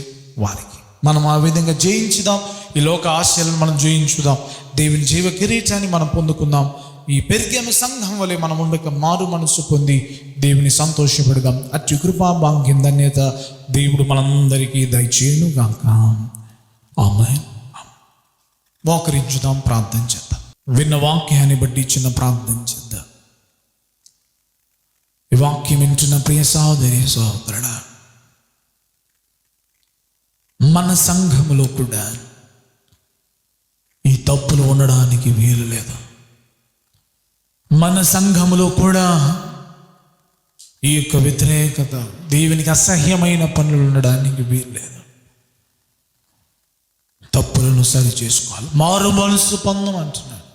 వారికి. మనం ఆ విధంగా జయించుదాం. ఈ లోక ఆశయాలను మనం జయించుదాం. దేవుని జీవ కిరీటాన్ని మనం పొందుకుందాం. ఈ పెర్గము సంఘం వలె మనం ఉండక మారు మనసు పొంది దేవుని సంతోషపడదాం. అట్టి కృపా భాగ్యం ధన్యత దేవుడు మనందరికీ దయచేయును గాక. ఆమేన్. మోకరించుదాం, ప్రార్థన చేద్దాం. విన్న వాక్యాన్ని బట్టి చిన్న ప్రార్థన చేద్దాం. ఈ వాక్యం వింటున్న ప్రియ సహోదరి సహోదరుడా, మన సంఘములో కూడా ఈ తప్పులు ఉండడానికి వీలు లేదు. మన సంఘములో కూడా ఈ యొక్క వ్యతిరేకత, దేవునికి అసహ్యమైన పనులు ఉండడానికి వీలు లేదు. తప్పులను సరి చేసుకోవాలి. మారు మనసు పొందమంటున్నాడు.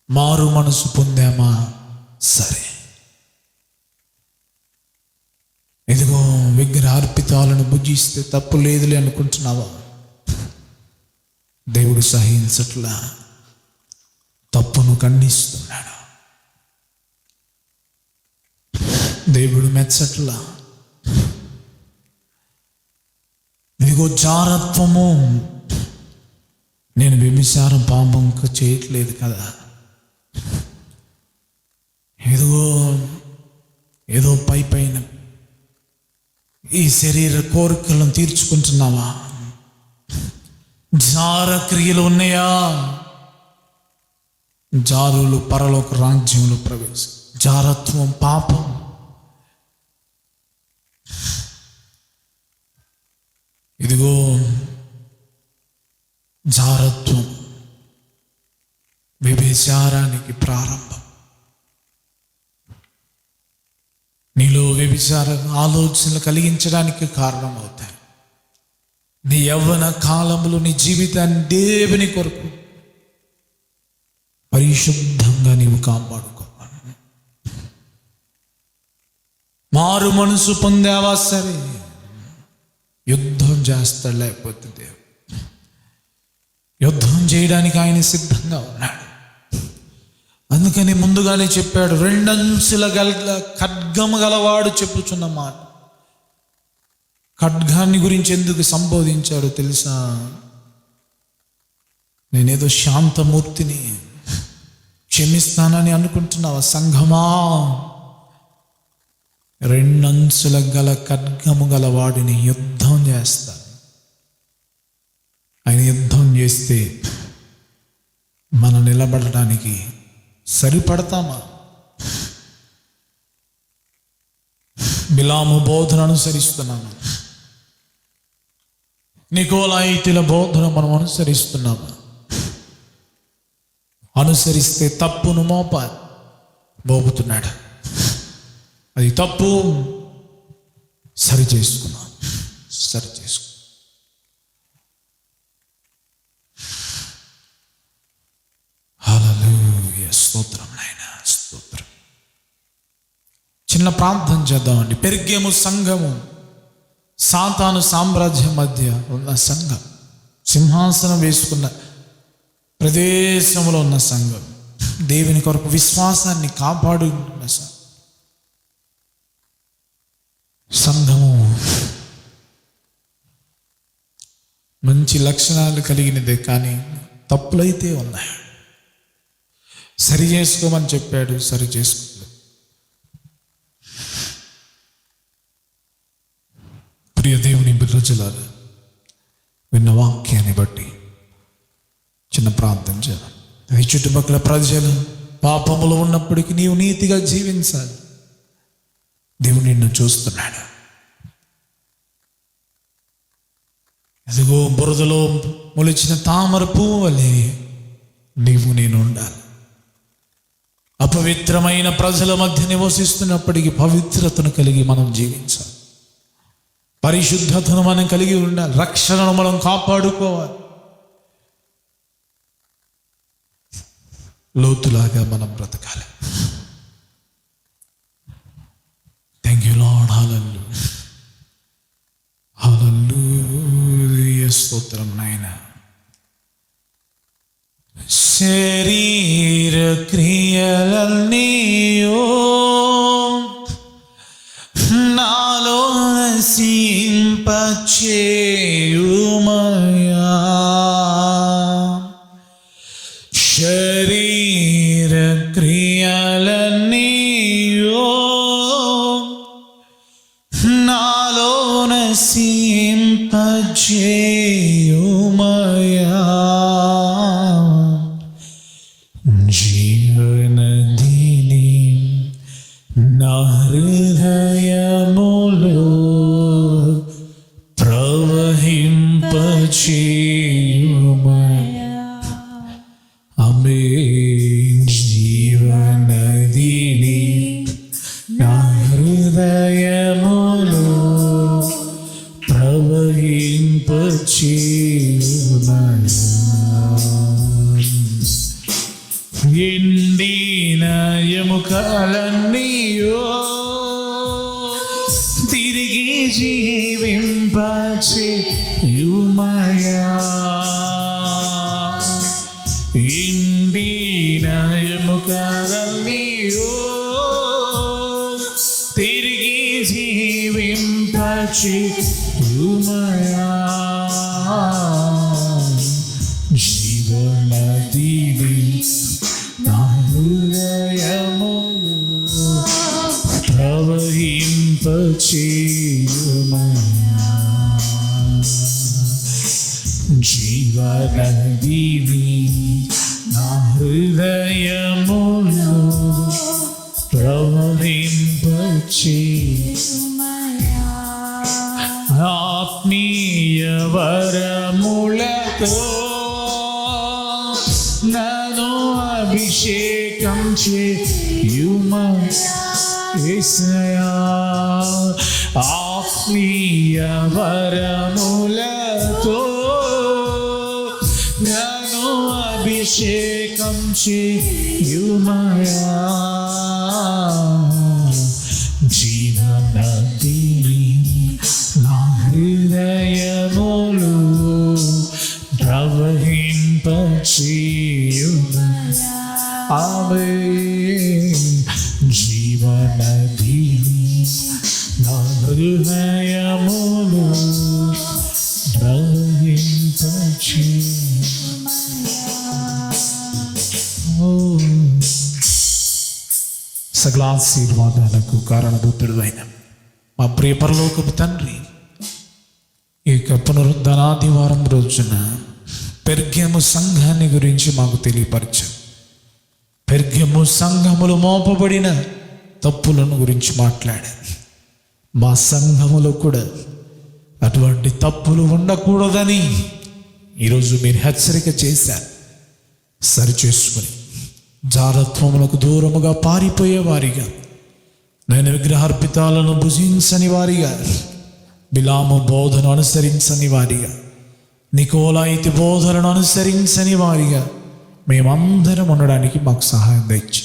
మారు మనసు పొందామా? సరే. ఇదిగో విగ్రహార్పితాలను భుజిస్తే తప్పు లేదులే అనుకుంటున్నావా? దేవుడు సహించట్లా, తప్పును ఖండిస్తున్నాడు. దేవుడు మెచ్చట్లా. ఇదిగో జారత్వము, నేను వ్యభిచారం పాపం చేయట్లేదు కదా, ఏదో పైన ఈ శరీర కోరికలను తీర్చుకుంటున్నావా? జార క్రియలు ఉన్నాయా? జారులు పరలోక రాజ్యంలో ప్రవేశం. జారత్వం పాపం. ఇదిగో జారత్వం వ్యభిచారానికి ప్రారంభం. నీలో వ్యభిచార ఆలోచనలు కలిగించడానికి కారణమవుతాయి. నీ యవ్వన కాలంలో నీ జీవితాన్ని దేవుని కొరకు పరిశుద్ధంగా నీవు కాపాడుకోవాలి. మారు మనసు పొందావా సరే, యుద్ధం చేస్తాడు. లేకపోతే దేవుడు యుద్ధం చేయడానికి ఆయన సిద్ధంగా ఉన్నాడు. అందుకని ముందుగానే చెప్పాడు, 2 అంచుల ఖడ్గము గలవాడు చెప్పుచున్న మాట. ఖడ్గాన్ని గురించి ఎందుకు సంబోధించాడో తెలుసా? నేనేదో శాంతమూర్తిని, క్షమిస్తానని అనుకుంటున్నావా? సంఘమా, 2 అంచుల ఖడ్గము గలవాడిని యుద్ధం చేస్తాడు. ఆయన యుద్ధం చేస్తే మనం నిలబడడానికి సరిపడతామా? బిలాము బోధన అనుసరిస్తున్నాము, నికోలాయితుల బోధన మనం అనుసరిస్తున్నాము. అనుసరిస్తే తప్పును మోపుతున్నాడు. అది తప్పు, సరి చేసుకున్నాం. హల్లెలూయా, స్తోత్రం నాయనా, స్తోత్రం. చిన్న ప్రార్థన చేద్దామండి. పెర్గము సంఘము సాతాను సామ్రాజ్యం మధ్య ఉన్న సంఘం, సింహాసనం వేసుకున్న ప్రదేశంలో ఉన్న సంఘం, దేవుని కొరకు విశ్వాసాన్ని కాపాడుకున్న సంఘము మంచి లక్షణాలు కలిగినదే, కానీ తప్పులైతే ఉన్నాయి. సరి చేసుకోమని చెప్పాడు, సరి చేసుకోలేదు. ప్రియ దేవుని బిడ్డలారా, విన్న వాక్యాన్ని బట్టి చిన్న ప్రార్థన చేయాలి. ఈ చుట్టుపక్కల ప్రజలు పాపములో ఉన్నప్పటికీ నీవు నీతిగా జీవించాలి. దేవుడు నిన్ను చూస్తున్నాడు. ఎదుగో బురదలో మొలిచిన తామర పువ్వు వలె నీవు నేను ఉండాలి. అపవిత్రమైన ప్రజల మధ్య నివసిస్తున్నప్పటికీ పవిత్రతను కలిగి మనం జీవించాలి. పరిశుద్ధతను మనం కలిగి ఉండాలి. రక్షణను మనం కాపాడుకోవాలి. లోతులాగా మనం బ్రతకాలి. Thank you Lord. Hallelujah, hallelujah, స్తోత్రం నాయనా. శరీర క్రియలన్నీయో నాలో నశింపచేయుమయా. శరీర క్రియలన్నీయో నాలో నశింపచేయుమయా. జీవనదిని నా హృదయములో ప్రవహింపచేయుమయా. ఆమేన్. జీవనదిని నా హృదయములో ప్రవహింపచేయుమయా. ఎండిన ఎముకలన్నీయో తిరిగి జీవింపచేయుమయా. ఎండిన ఎముకలన్నీయో తిరిగి జీవింపచేయుమయా. జీవనదిని నా హృదయములో ప్రవహింపచేయుమయా. జీవనదిని నా హృదయములో ప్రవహింపచేయుమయా. ఆత్మీయ వరములతో నన్ను అభిషేకం చేయుమయా. యేసయ్యా, వరములతో నన్ను అభిషేకం చేయుమయా. జీవనదిని నా హృదయములో ప్రవహింపచేయుమయా. ఆమేన్. జీవనదిని నా హృదయములో సకల ఆశీర్వాదాలకు కారణభూతుడు అయిన మా ప్రియ పరలోకపు తండ్రి, ఈ యొక్క పునరుద్ధనాదివారం రోజున పెర్గము సంఘాన్ని గురించి మాకు తెలియపరిచారు. పెర్గము సంఘములు మోపబడిన తప్పులను గురించి మాట్లాడారు. మా సంఘములో కూడా అటువంటి తప్పులు ఉండకూడదని ఈరోజు మీరు హెచ్చరిక చేశారు. సరిచేసుకుని జారత్వములకు దూరముగా పారిపోయేవారిగా, నేను విగ్రహార్పితాలను భుజించని వారిగా, బిలాము బోధను అనుసరించని వారిగా, నికోలాయితి బోధనను అనుసరించని వారిగా మేమందరం ఉండడానికి మాకు సహాయం దయచి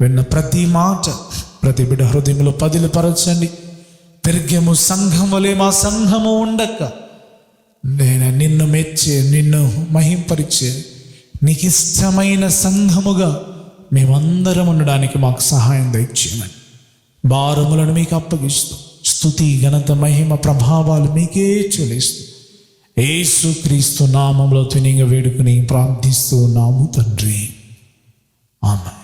విన్న ప్రతి మాట ప్రతి బిడ్డ హృదయంలో పదిలపరచండి. పెర్గము సంఘం వలె మా సంఘము ఉండక నేను నిన్ను మెచ్చే, నిన్ను మహింపరిచే, నీకు ఇష్టమైన సంఘముగా మేమందరం ఉండడానికి మాకు సహాయం దయచేయమని భారములను మీకు అప్పగిస్తూ స్తుతి ఘనత మహిమ ప్రభావాలు మీకే చెల్లిస్తూ యేసుక్రీస్తు నామములో తినిగ వేడుకుని ప్రార్థిస్తూ ఉన్నాము తండ్రి. ఆమేన్.